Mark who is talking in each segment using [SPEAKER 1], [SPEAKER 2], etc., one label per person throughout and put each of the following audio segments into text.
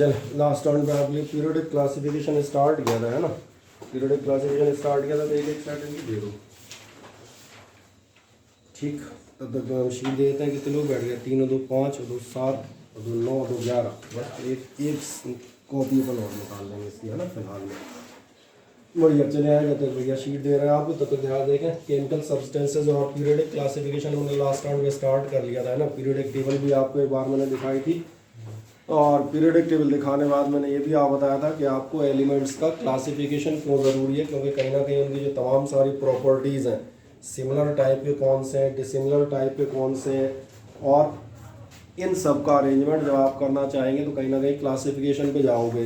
[SPEAKER 1] चल last round में आपने पीरियोडिक क्लासिफिकेशन स्टार्ट किया था, है ना। पीरियोडिक क्लासिफिकेशन स्टार्ट किया था तो एक एक सेट इनकी दे दो, ठीक। तब तक हम शीट दे देते हैं कितने लोग बैठ गए, 3 और 2 5 और 2 7 और 2 9 और 2 11। बस एक कॉपी अपन और निकाल लेंगे इसकी, है ना फिलहाल में। बढ़िया, चले आएगा तो भैया शीट दे रहे हैं आपको, तब तक ध्यान देखें। केमिकल सब्सटेंसेज और पीरियोडिक क्लासिफिकेशन हमने लास्ट राउंड में स्टार्ट कर लिया था, है ना। पीरियोडिक टेबल भी आपको एक बार मैंने दिखाई थी, और पीरियोडिक टेबल दिखाने बाद मैंने ये भी आप बताया था कि आपको एलिमेंट्स का क्लासिफिकेशन क्यों ज़रूरी है, क्योंकि कहीं ना कहीं उनकी जो तमाम सारी प्रॉपर्टीज़ हैं, सिमिलर टाइप के कौन से हैं, डिसिमिलर टाइप के कौन से हैं, और इन सब का अरेंजमेंट जब आप करना चाहेंगे तो कहीं ना कहीं क्लासिफिकेशन पे जाओगे।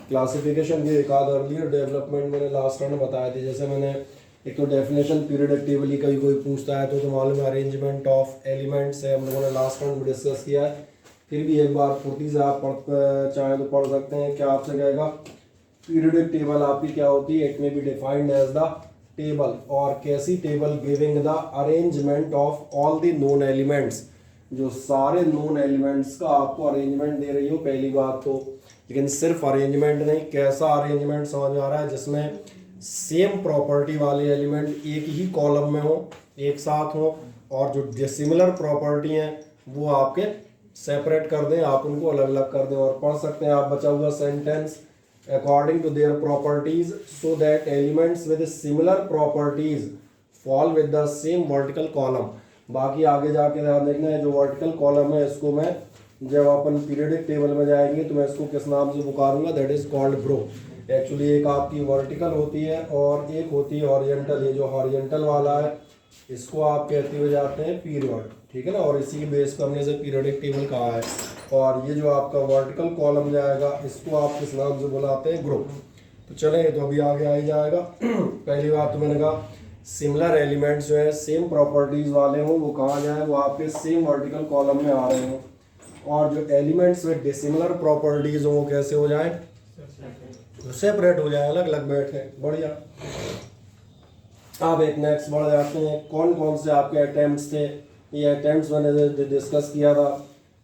[SPEAKER 1] क्लासिफिकेशन के एक आध अर्लियर डेवलपमेंट मैंने लास्ट राउंड में बताए थे। जैसे मैंने एक तो डेफिनेशन पीरियोडिक टेबल ही कभी कोई पूछता है तो मालूम है अरेंजमेंट ऑफ एलिमेंट्स है, हम लोगों ने लास्ट राउंड में डिस्कस किया है। फिर भी एक बार फुर्ती से आप चाहें तो पढ़ सकते हैं। क्या आपसे कहेगा पीरियोडिक टेबल आपकी क्या होती है, it may be defined as the table, और कैसी table giving the arrangement of all the known elements, जो सारे नोन एलिमेंट्स का आपको अरेंजमेंट दे रही हो पहली बात तो। लेकिन सिर्फ अरेंजमेंट नहीं, कैसा अरेंजमेंट समझ में आ रहा है, जिसमें सेम प्रॉपर्टी वाले एलिमेंट एक ही कॉलम में हो, एक साथ हो, और जो डिसिमिलर प्रॉपर्टी हैं वो आपके सेपरेट कर दें, आप उनको अलग अलग कर दें। और पढ़ सकते हैं आप बचा हुआ sentence, according to their properties so that elements with similar properties fall with the same vertical column. बाकी आगे जाके ध्यान देखना है, जो वर्टिकल कॉलम है इसको मैं जब अपन पीरियोडिक टेबल में जाएंगे तो मैं इसको किस नाम से पुकारूंगा, that is called bro. Actually एक आपकी वर्टिकल होती है और एक होती है हॉरिजॉन्टल। ये जो हॉरिजॉन्टल वाला है इसको आप कहते हुए जाते हैं पीरियड, ठीक है ना, और इसी के बेस पर हमने इसे पीरियोडिक टेबल कहा है। और ये जो आपका वर्टिकल कॉलम जाएगा इसको आप किस नाम से बुलाते हैं, ग्रुप। तो चले तो अभी आगे आ ही जाएगा। पहली बात तो मैंने कहा सिमिलर एलिमेंट्स जो है सेम प्रॉपर्टीज वाले हों वो कहाँ जाए, वो आपके सेम वर्टिकल कॉलम में आ रहे हों। और जो एलिमेंट्स में डिसिमिलर प्रॉपर्टीज हों वो कैसे हो जाए, सेपरेट हो जाए, अलग अलग बैठे। बढ़िया, आप एक नेक्स्ट बढ़ जाते हैं। कौन कौन से आपके अटेम्प्ट्स थे, ये अटेम्प्ट्स मैंने डिस्कस किया था।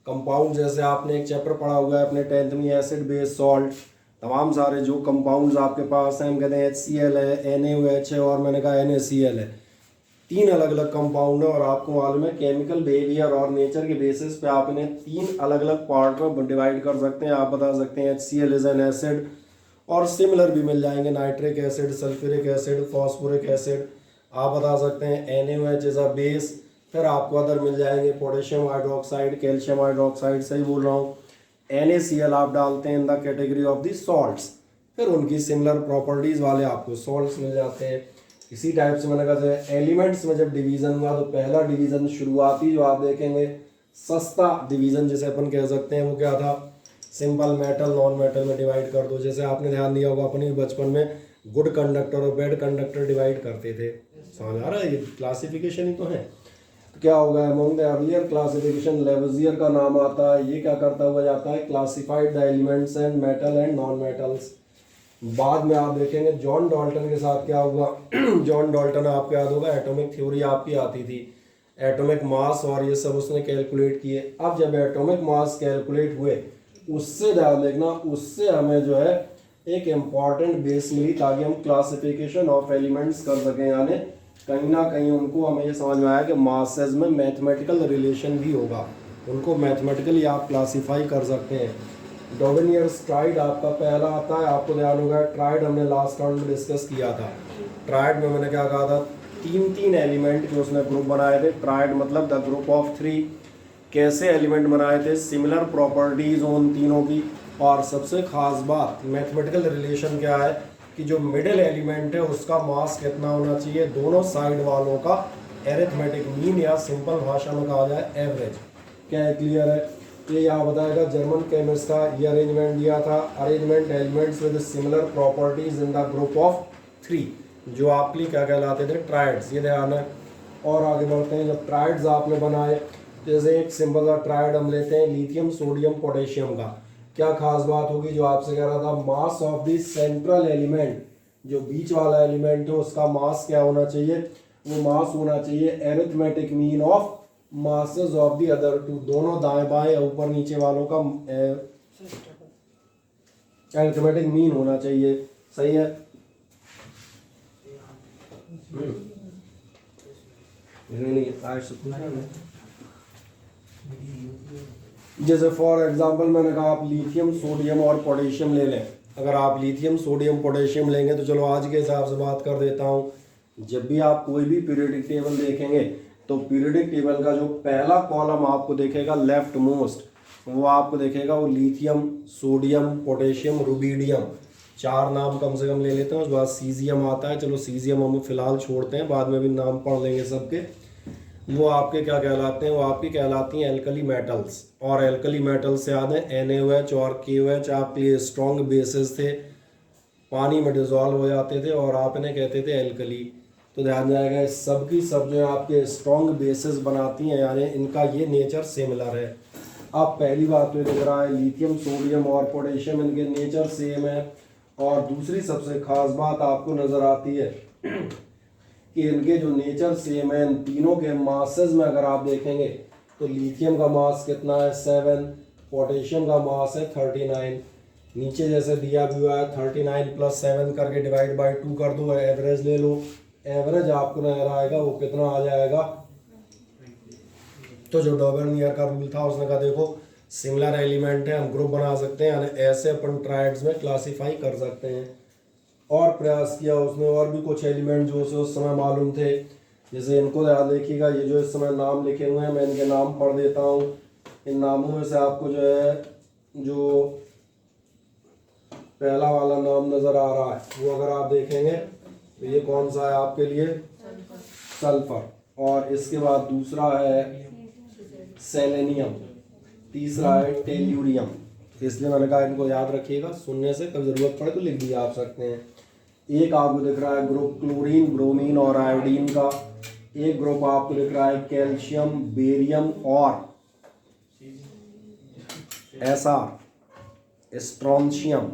[SPEAKER 1] कंपाउंड, जैसे आपने एक चैप्टर पढ़ा हुआ है अपने 10th में, एसिड बेस सॉल्ट, तमाम सारे जो कंपाउंड्स आपके पास हैं, हम कहते हैं HCl है, NaOH है, और मैंने कहा NaCl है। 3 अलग अलग कंपाउंड है, और आपको मालूम है केमिकल बिहेवियर और नेचर के बेसिस पे आप इन्हें 3 अलग अलग पार्ट में डिवाइड कर सकते हैं। आप बता सकते हैं HCl इज एन एसिड, और सिमिलर भी मिल जाएंगे, nitric acid, sulphuric acid, phosphoric acid. आप बता सकते हैं NaOH इज अ बेस। फिर आपको अदर मिल जाएंगे, पोटेशियम हाइड्रोक्साइड, कैल्शियम हाइड्रोक्साइड, सही बोल रहा हूँ। NaCl आप डालते हैं in the category of the salts, फिर उनकी सिमिलर प्रॉपर्टीज वाले आपको सॉल्ट्स मिल जाते हैं। इसी टाइप से मैंने कहा एलिमेंट्स में जब डिवीजन हुआ तो पहला डिवीजन शुरुआती जो आप देखेंगे सस्ता डिवीजन जिसे अपन कह सकते हैं वो क्या था, सिंपल मेटल नॉन मेटल में डिवाइड कर दो। जैसे आपने ध्यान दिया होगा अपने बचपन में गुड कंडक्टर और बैड कंडक्टर डिवाइड करते थे, समझ आ रहा है, ये क्लासिफिकेशन ही तो है। तो क्या होगा, अमंग द अर्लियर क्लासिफिकेशन लेवजियर का नाम आता है। ये क्या करता हुआ जाता है, classified the elements and metal and non metals. बाद में आप देखेंगे जॉन डाल्टन के साथ क्या हुआ। जॉन डाल्टन आपको याद होगा एटॉमिक थ्योरी आपकी आती थी, एटॉमिक मास और ये सब उसने कैलकुलेट किए। अब जब एटॉमिक मास कैलकुलेट हुए उससे ध्यान देखना, उससे हमें जो है एक इम्पॉर्टेंट बेस मिली ताकि हम क्लासिफिकेशन ऑफ एलिमेंट्स कर सकें। यानी कहीं ना कहीं उनको हमें ये समझ में आया कि मासेस में मैथमेटिकल रिलेशन भी होगा, उनको मैथमेटिकली आप क्लासीफाई कर सकते हैं। डॉवेनियर्स ट्राइड आपका पहला आता है, आपको ध्यान होगा ट्राइड हमने लास्ट राउंड में डिस्कस किया था। ट्राइड में मैंने क्या कहा था, 3 एलिमेंट के उसने ग्रुप बनाए थे। ट्राइड मतलब द ग्रुप ऑफ 3। कैसे एलिमेंट बनाए थे, सिमिलर प्रॉपर्टीज उन तीनों की, और सबसे खास बात मैथमेटिकल रिलेशन क्या है कि जो मिडिल एलिमेंट है उसका मास कितना होना चाहिए, दोनों साइड वालों का एरिथमेटिक मीन, या सिंपल भाषा में कहा जाए एवरेज। क्या है, क्लियर है। ये यहाँ बताएगा जर्मन केमिस्ट का ये अरेंजमेंट दिया था, arrangement elements with similar properties in the group of 3, जो आपके क्या कहलाते थे, ट्राइड्स। ये ध्यान है। और आगे बढ़ते हैं, जब ट्राइड्स आपने बनाए, जैसे एक सिंपल सा ट्राइड हम लेते हैं लिथियम सोडियम पोटेशियम का, क्या खास बात होगी जो आपसे कह रहा था, mass of the central element, जो बीच वाला एलिमेंट है उसका मास क्या होना चाहिए, वो मास होना चाहिए arithmetic mean of masses of the other 2, दोनों दाएं बाएं ऊपर नीचे वालों का अरिथमेटिक मीन होना चाहिए, सही है। जैसे फॉर एग्जांपल मैंने कहा आप लिथियम सोडियम और पोटेशियम ले लें। अगर आप लिथियम सोडियम पोटेशियम लेंगे तो चलो आज के हिसाब से बात कर देता हूँ। जब भी आप कोई भी पीरियोडिक टेबल देखेंगे तो पीरियोडिक टेबल का जो पहला कॉलम आपको देखेगा लेफ्ट मोस्ट, वो आपको देखेगा वो लिथियम सोडियम पोटेशियम रुबिडियम, 4 नाम कम से कम ले लेते हैं। उसके बाद सीजियम आता है, चलो सीजियम हम फिलहाल छोड़ते हैं, बाद में भी नाम पढ़ लेंगे सबके। वो आपके क्या कहलाते हैं, वो आपकी कहलाती हैं एल्कली मेटल्स। और एल्कली मेटल्स से याद है NaOH और KOH आपके लिए स्ट्रॉन्ग बेसिस थे, पानी में डिजॉल्व हो जाते थे और आप इन्हें कहते थे एल्कली। तो ध्यान जाएगा सब की सब जो है आपके स्ट्रॉन्ग बेसिस बनाती हैं, यानी इनका ये नेचर सिमिलर है। अब पहली बात तो दिख रहा है लिथियम सोडियम और पोटेशियम इनके नेचर सेम है। और दूसरी सबसे खास बात आपको नज़र आती है कि इनके जो नेचर सेम है, इन तीनों के मासेस में अगर आप देखेंगे तो लिथियम का मास कितना है 7, पोटेशियम का मास है 39। नीचे जैसे दिया भी हुआ है 39 + 7 करके डिवाइड बाई 2 कर दो, एवरेज ले लो। एवरेज आपको नजर आएगा वो कितना आ जाएगा। तो जो डॉबर्नियर का रूल था उसने कहा देखो सिमिलर एलिमेंट है, हम ग्रुप बना सकते हैं, यानी ऐसे अपन ट्राइड्स में क्लासीफाई कर सकते हैं। और प्रयास किया उसने और भी कुछ एलिमेंट जो उस समय मालूम थे, जैसे इनको याद देखिएगा, ये जो इस समय नाम लिखे हुए हैं मैं इनके नाम पढ़ देता हूँ। इन नामों में से आपको जो है जो पहला वाला नाम नज़र आ रहा है वो अगर आप देखेंगे तो ये कौन सा है आपके लिए, सल्फर। और इसके बाद दूसरा है सेलेनियम, तीसरा है टेल्यूरियम। इसलिए मैंने कहा इनको याद रखिएगा, सुनने से कभी ज़रूरत पड़े तो लिख भी आप सकते हैं। एक आपको दिख रहा है ग्रुप क्लोरीन ब्रोमीन और आयोडीन का। एक ग्रुप आपको दिख रहा है कैल्शियम बेरियम और स्ट्रोंशियम।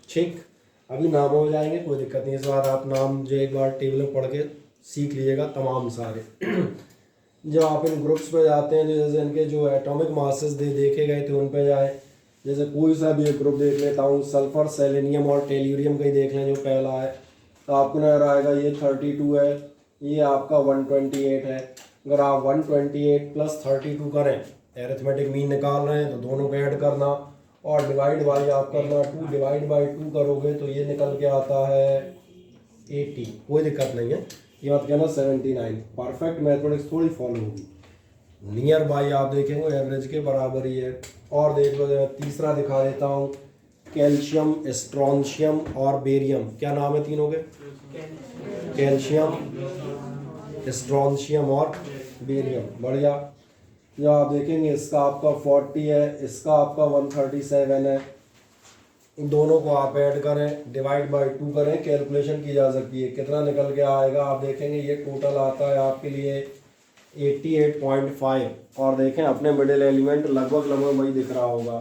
[SPEAKER 1] ठीक, अभी नाम हो जाएंगे, कोई दिक्कत नहीं। इस बार आप नाम जो एक बार टेबल में पढ़ के सीख लीजिएगा तमाम सारे। जब आप इन ग्रुप्स पे जाते हैं, जैसे इनके जो एटॉमिक मासेस देखे गए थे उन पे जाए, जैसे कोई सा भी एक ग्रुप देख लेता हूँ, सल्फर सेलेनियम और टेल्यूरियम का ही देख लें जो पहला है, तो आपको नजर आएगा ये 32 है, ये आपका 128 है। अगर आप 128 + 32 करें, एरिथमेटिक मीन निकाल रहे हैं तो दोनों को ऐड करना और डिवाइड बाई आप करना, 2 डिवाइड बाई 2 करोगे तो ये निकल के आता है 80। कोई दिक्कत नहीं है, ये मत कहना 79। परफेक्ट मैथमेटिक्स थोड़ी फॉलो होगी, नियर बाई आप देखेंगे एवरेज के बराबर ही है। और देख लो तीसरा दिखा देता हूँ, कैल्शियम स्ट्रोंशियम और बेरियम। क्या नाम है तीनों के, कैल्शियम स्ट्रोंशियम और बेरियम। बढ़िया। जो आप देखेंगे इसका आपका 40 है, इसका आपका 137 है। दोनों को आप ऐड करें, डिवाइड बाई 2 करें, कैलकुलेशन की जा सकती है, कितना निकल के आएगा आप देखेंगे। ये टोटल आता है आपके लिए 88.5। और देखें अपने मिडिल एलिमेंट लगभग वही दिख रहा होगा।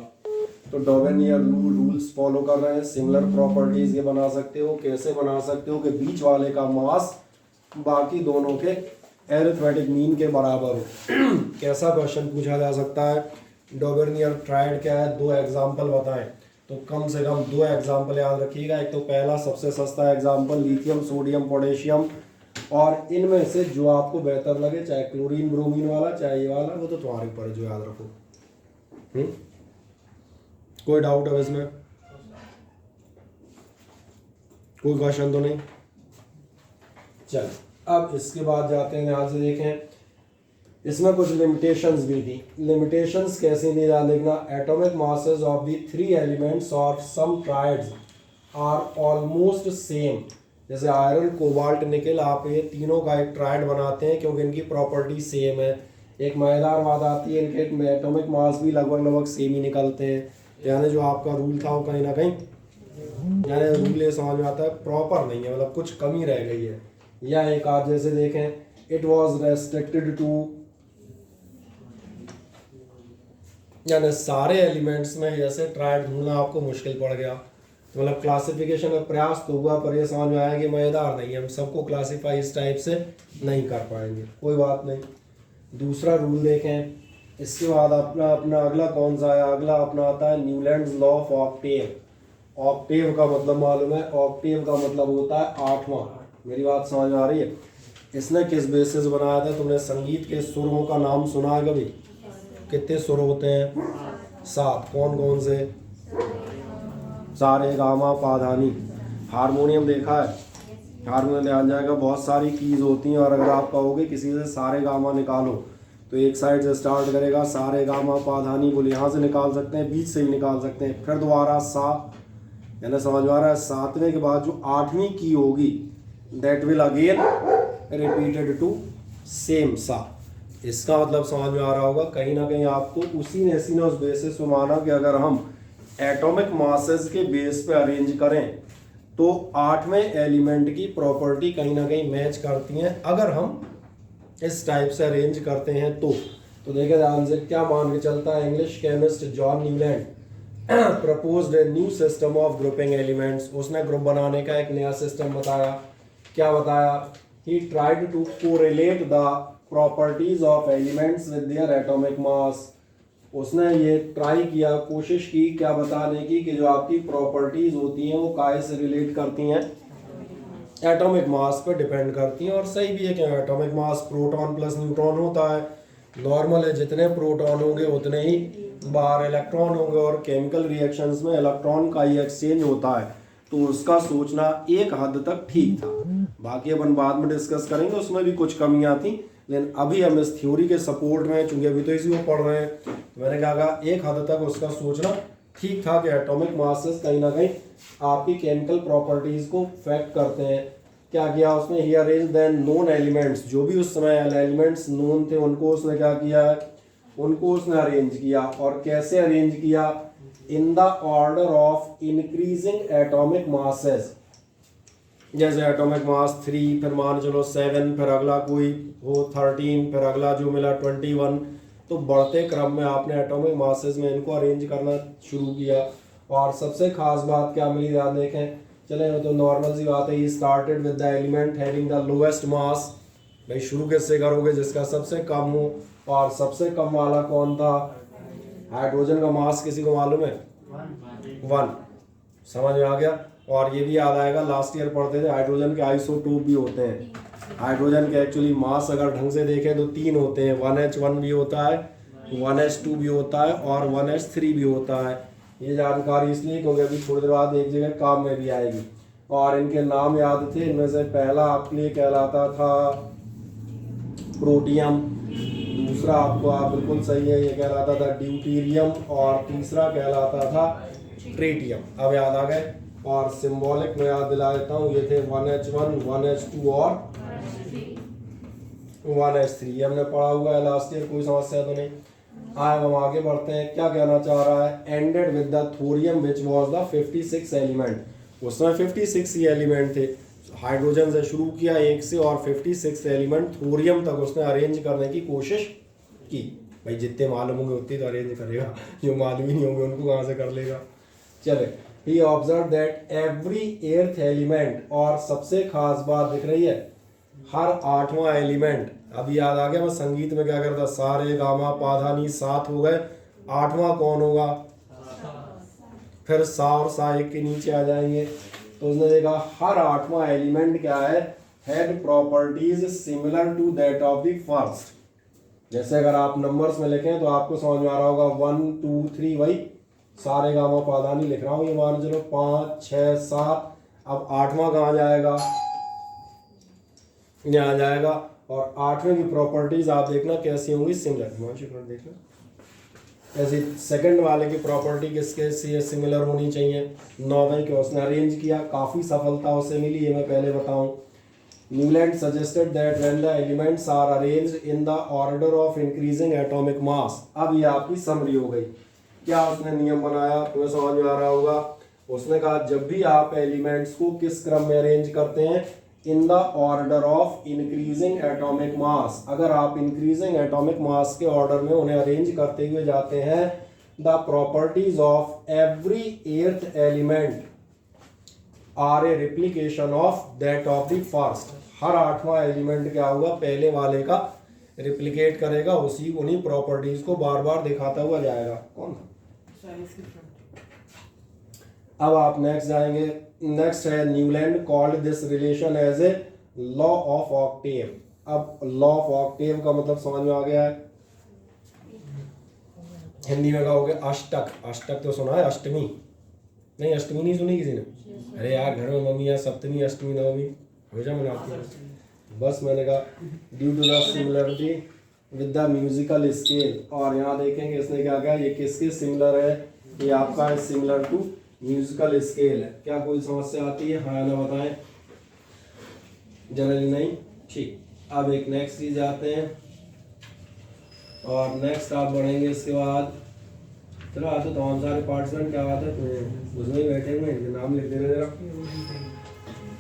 [SPEAKER 1] तो डॉबर्नियर रूल्स फॉलो कर रहे हैं, सिमिलर प्रॉपर्टीज ये बना सकते हो। कैसे बना सकते हो कि बीच वाले का मास बाकी दोनों के एरिथमेटिक मीन के बराबर हो। कैसा क्वेश्चन पूछा जा सकता है, डॉबर्नियर ट्राइड क्या है, 2 एग्जाम्पल बताएं। तो कम से कम 2 एग्जाम्पल याद रखिएगा। एक तो पहला सबसे सस्ता एग्जाम्पल लिथियम सोडियम पोटेशियम, और इनमें से जो आपको बेहतर लगे, चाहे क्लोरीन ब्रोमीन वाला चाहे ये वाला, वो तो तुम्हारे ऊपर है, जो याद रखो। कोई डाउट है इसमें, कोई क्वेश्चन तो नहीं। चल अब इसके बाद जाते हैं, ध्यान से देखें, इसमें कुछ लिमिटेशंस भी थी। लिमिटेशंस कैसे दी जाए देखना, atomic masses of the 3 elements और सम ट्राइड्स आर ऑलमोस्ट सेम। जैसे आयरन कोबाल्ट निकेल, आप ये तीनों का एक ट्राइड बनाते हैं क्योंकि इनकी प्रॉपर्टी सेम है। एक मजेदार बात आती है, इनके एटॉमिक मास भी लगभग सेम ही निकलते हैं, यानी जो आपका रूल था वो कहीं ना कहीं, यानी रूल ये समझ में आता है प्रॉपर नहीं है, मतलब कुछ कमी रह गई है। या एक आज जैसे देखें, इट वॉज रेस्ट्रिक्टेड टू, यानी सारे एलिमेंट्स में जैसे ट्राइड ढूंढना आपको मुश्किल पड़ गया। मतलब क्लासिफिकेशन का प्रयास तो हुआ पर ये समझ में आया कि मज़ेदार नहीं है, हम सबको क्लासीफाई इस टाइप से नहीं कर पाएंगे। कोई बात नहीं। दूसरा रूल देखें, इसके बाद अपना अपना अगला कौन सा है, अगला अपना आता है Newlands law of Octave. Octave का मतलब मालूम है, ऑक्टेव का मतलब होता है आठवां। मेरी बात समझ में आ रही है? इसने किस बेसिस बनाया था? तुमने संगीत के सुरों का नाम सुना है कभी? कितने सुर होते हैं? 7। कौन कौन से? सारे गामा पाधानी। हारमोनियम देखा है? हारमोनियम ध्यान जाएगा, बहुत सारी कीज होती हैं और अगर आप कहोगे किसी से सारे गामा निकालो तो एक साइड से स्टार्ट करेगा सारे गामा पाधानी, बोले यहाँ से निकाल सकते हैं, बीच से भी निकाल सकते हैं, फिर दोबारा सा, यानी समझ में आ रहा है? 7वें के बाद जो 8वीं की होगी that will again repeated to same सा। इसका मतलब समझ में आ रहा होगा कहीं ना कहीं आपको। उसी ने इसी ने उस बेसिस पे माना कि अगर हम एटॉमिक मासेस के बेस पे अरेंज करें तो 8वें एलिमेंट की प्रॉपर्टी कहीं ना कहीं मैच करती हैं अगर हम इस टाइप से अरेंज करते हैं तो देखिए ध्यान से क्या मान के चलता है। English chemist John Newland proposed a new system of grouping elements. उसने ग्रुप बनाने का एक नया सिस्टम बताया। क्या बताया? He tried to correlate the properties of elements with their atomic mass. उसने ये ट्राई किया, कोशिश की क्या बताने की कि जो आपकी प्रॉपर्टीज होती हैं वो काहे से रिलेट करती हैं? एटॉमिक मास पे डिपेंड करती हैं। और सही भी है कि atomic mass proton plus neutron होता है। नॉर्मल है, जितने प्रोटॉन होंगे उतने ही बाहर इलेक्ट्रॉन होंगे और केमिकल रिएक्शंस में इलेक्ट्रॉन का ही एक्सचेंज होता है। तो उसका सोचना एक हद तक ठीक था। बाकी अपन बाद में डिस्कस करेंगे, उसमें भी कुछ कमियां थी, लेकिन अभी हम इस थ्योरी के सपोर्ट में, चूंकि अभी तो इसी को पढ़ रहे हैं, तो मैंने कहा एक हद तक उसका सोचना ठीक था कि एटॉमिक मासेस कहीं ना कहीं आपकी केमिकल प्रॉपर्टीज को इफेक्ट करते हैं। क्या किया उसने? ही अरेंज देन नोन एलिमेंट्स, जो भी उस समय एलिमेंट्स नोन थे उनको उसने क्या किया है? उनको उसने अरेंज किया। और कैसे अरेंज किया? इन the order of increasing atomic masses. जैसे एटॉमिक मास 3, फिर मान चलो 7, फिर अगला कोई हो 13, फिर अगला जो मिला 21। तो बढ़ते क्रम में आपने एटॉमिक मासेस में इनको अरेंज करना शुरू किया। और सबसे खास बात क्या मिली, ध्यान देखें। चले वो तो नॉर्मल सी बात है। He started with the element having the lowest mass. भाई शुरू किससे करोगे? जिसका सबसे कम हो। और सबसे कम वाला कौन था? हाइड्रोजन का मास किसी को मालूम है? 1। समझ में आ गया? और ये भी याद आएगा, लास्ट ईयर पढ़ते थे हाइड्रोजन के आइसोटोप भी होते हैं। हाइड्रोजन के एक्चुअली मास अगर ढंग से देखें तो 3 होते हैं। 1H1 भी होता है, 1H2 भी होता है और 1H3 भी होता है। ये जानकारी इसलिए क्योंकि अभी थोड़ी देर बाद एक जगह काम में भी आएगी। और इनके नाम याद थे। इनमें से पहला आपके लिए कहलाता था प्रोटियम, दूसरा आपको आप बिल्कुल सही है, ये कहलाता था ड्यूटीरियम, और तीसरा कहलाता था ट्रिटियम। अब याद आ गए। और सिंबॉलिक में याद दिला देता हूँ, ये थे 1H1, 1H2 और 1H3। ये हमने पढ़ा हुआ है लास्ट ईयर, कोई समस्या तो नहीं। आए हम आगे बढ़ते हैं। क्या कहना चाह रहा है? Ended with the thorium which was the 56 element. उसमें 56 ही एलिमेंट थे। हाइड्रोजन से शुरू किया 1 से और 56 एलिमेंट थोरियम तक उसने अरेंज करने की कोशिश की। भाई जितने मालूम होंगे उतने तो अरेंज करेगा, जो मालूम ही नहीं होंगे उनको कहाँ से कर लेगा। चले, he observe that every 8th element, और सबसे खास बात दिख रही है, हर 8वां एलिमेंट। अभी याद आ गया मैं संगीत में क्या करता? सारे गामा पाधानी 7 हो गए। 8वां कौन होगा? फिर सा और सा एक के नीचे आ जाएंगे। तो उसने देखा हर 8वां एलिमेंट क्या है? Had properties similar to that of the first. जैसे अगर आप नंबर्स में लिखें तो आपको समझ में आ रहा होगा 1 2 3, वही सारे गामा पाधानी लिख रहा हूँ। ये मान चलो 5 6 7। अब 8वां कहाँ जाएगा? यहाँ जाएगा। और 8वें की प्रॉपर्टीज आप देखना कैसी होंगी? सिमिलर। देखना ऐसे सेकंड वाले की प्रॉपर्टी किसके से सिमिलर होनी चाहिए? 9वें के उसने अरेंज किया, काफ़ी सफलता उसे मिली, ये मैं पहले बताऊं। Newland suggested that when the elements are arranged in the order of increasing atomic mass. अब ये आपकी समरी हो गई। क्या उसने नियम बनाया? तुम्हें समझ में आ रहा होगा। उसने कहा जब भी आप एलिमेंट्स को किस क्रम में अरेंज करते हैं? इन the order of increasing atomic मास। अगर आप इंक्रीजिंग एटॉमिक मास के ऑर्डर में उन्हें अरेंज करते हुए जाते हैं, the properties of every 8th element are a replication of that of the first. हर 8वां एलिमेंट क्या होगा? पहले वाले का रिप्लिकेट करेगा, उसी उन्हीं प्रॉपर्टीज को बार बार दिखाता हुआ जाएगा। कौन था? अब आप नेक्स्ट जाएंगे, नेक्स्ट है Newland called this relation as a law of octave. अब लॉ ऑफ ऑक्टेव का मतलब समझ में आ गया है, हिंदी में कहोगे अष्टक। अष्टक तो सुना है, अष्टमी नहीं, अष्टमी नहीं सुनी किसी ने? अरे यार घर में मम्मी यार सप्तमी अष्टमी नवमी हमेशा मनाती है। बस मैंने कहा due to the similarity with the musical scale. और यहाँ देखेंगे इसने क्या कहा, ये किसके सिमिलर है, ये आपका है सिमिलर टू म्यूजिकल स्केल है। क्या कोई समस्या आती है? हाँ या ना बताएं। जनरली नहीं, ठीक। अब एक नेक्स्ट चीज आते हैं और नेक्स्ट आप बढ़ेंगे इसके बाद। चलो आज तो तमाम सारे पार्टिसिपेंट क्या बात है तो उसमें ही बैठे हुए, इनके नाम लिख दे रहे जरा,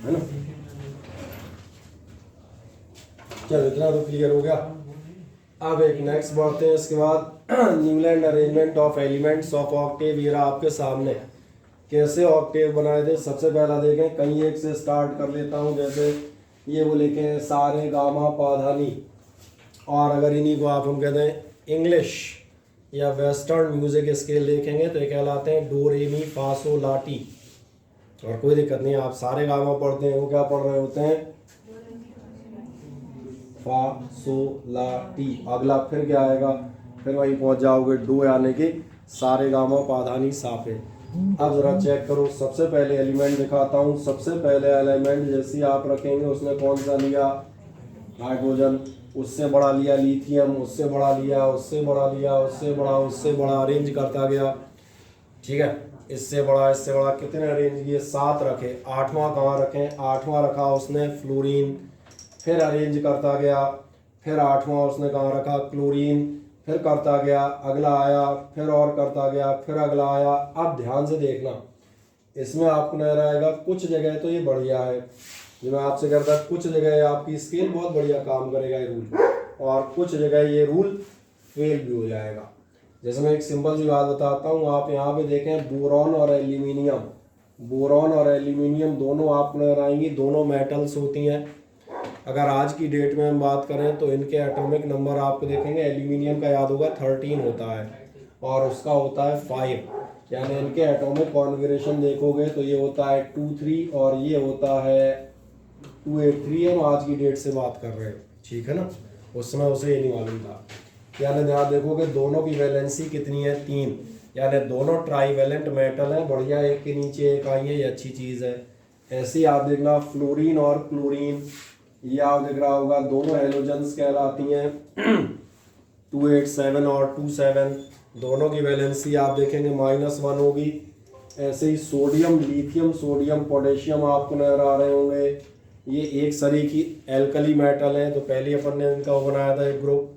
[SPEAKER 1] है ना। चलो इतना तो क्लियर हो गया। अब एक नेक्स्ट बढ़ते हैं इसके बाद, Newland arrangement of elements of octave. ये रहा आपके सामने, कैसे ऑक्टेव बनाए थे। सबसे पहला देखें, कहीं एक से स्टार्ट कर लेता हूँ, जैसे ये वो लिखे हैं सारे गामा पाधानी। और अगर इन्हीं को आप हम कहते हैं इंग्लिश या वेस्टर्न म्यूजिक स्केल देखेंगे तो ये कहलाते हैं डो रे मी फा सो ला टी। और कोई दिक्कत नहीं, आप सारे गामा पढ़ते हैं, वो क्या पढ़ रहे होते हैं, फा सो ला टी। अगला फिर क्या आएगा, फिर वहीं पहुंच जाओगे डो यानी कि सारे गामा पाधानी साफे। अब जरा चेक करो, सबसे पहले एलिमेंट दिखाता हूँ। सबसे पहले एलिमेंट जैसे ही आप रखेंगे, उसने कौन सा लिया, हाइड्रोजन। उससे बड़ा लिया लिथियम, उससे बड़ा लिया, उससे बड़ा लिया, उससे बड़ा, उससे बड़ा, अरेंज करता गया। ठीक है, इससे बड़ा कितने अरेंज किए, 7 रखे। 8वां कहाँ रखें, 8वां रखा उसने फ्लोरीन। फिर अरेंज करता गया, फिर 8वां उसने कहाँ रखा, क्लोरीन। फिर करता गया, अगला आया, फिर और करता गया, फिर अगला आया। अब ध्यान से देखना, इसमें आपको नजर आएगा कुछ जगह तो ये बढ़िया है, जो मैं आपसे कहता कुछ जगह आपकी स्केल बहुत बढ़िया काम करेगा ये रूल, और कुछ जगह ये रूल फेल भी हो जाएगा। जैसे मैं एक सिंपल सी बात बताता हूँ, आप यहाँ पे देखें बोरॉन और एल्यूमिनियम। बोरॉन और एल्यूमिनियम दोनों आपको नजर आएंगी, दोनों मेटल्स होती हैं। अगर आज की डेट में हम बात करें तो इनके एटॉमिक नंबर आपको देखेंगे, एल्यूमिनियम का याद होगा 13 होता है और उसका होता है 5। यानी इनके एटॉमिक कॉन्फ़िगरेशन देखोगे तो ये होता है 2-3 और ये होता है 2-8-3। हम आज की डेट से बात कर रहे हैं, ठीक है ना, उस समय उसे ये नहीं मालूम था। यानी ध्यान देखोगे दोनों की वैलेंसी कितनी है, 3। यानी दोनों ट्राईवैलेंट मेटल हैं, बढ़िया, एक के नीचे एक आई है, ये अच्छी चीज़ है। ऐसे ही आप देखना फ्लोरीन और क्लोरीन, ये आप दिख रहा होगा, दोनों हेलोजन्स कहलाती हैं। 287 और 27, दोनों की वैलेंसी आप देखेंगे -1 होगी। ऐसे ही सोडियम, लिथियम, सोडियम, पोटेशियम आपको नजर आ रहे होंगे, ये एक सरीकी एल्कली मेटल है। तो पहले अपन ने इनका बनाया था एक ग्रुप,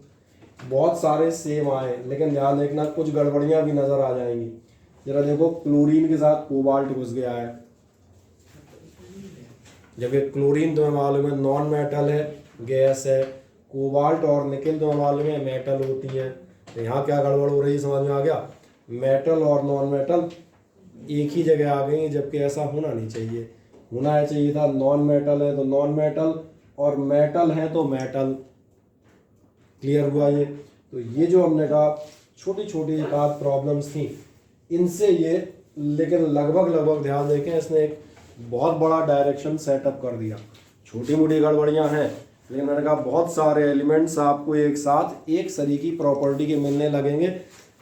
[SPEAKER 1] बहुत सारे सेम आए, लेकिन ध्यान देखना कुछ गड़बड़ियाँ भी नज़र आ जाएंगी। जरा देखो, क्लोरीन के साथ कोबाल्ट घुस गया है, जबकि क्लोरीन तो हमें मालूम है नॉन मेटल है, गैस है। कोबाल्ट और निकल तो हमें मालूम है मेटल होती है। तो यहाँ क्या गड़बड़ हो रही है, समझ में आ गया, मेटल और नॉन मेटल एक ही जगह आ गई, जबकि ऐसा होना नहीं चाहिए। होना चाहिए था नॉन मेटल है तो नॉन मेटल, और मेटल है तो मेटल। क्लियर हुआ ये? तो ये जो हमने कहा छोटी छोटी एक आध प्रॉब्लम्स थी, इनसे ये, लेकिन लगभग ध्यान देखें, इसने एक बहुत बड़ा डायरेक्शन सेटअप कर दिया। छोटी मोटी गड़बड़ियां हैं, लेकिन मैंने कहा बहुत सारे एलिमेंट्स आपको एक साथ एक सरीकी प्रॉपर्टी के मिलने लगेंगे।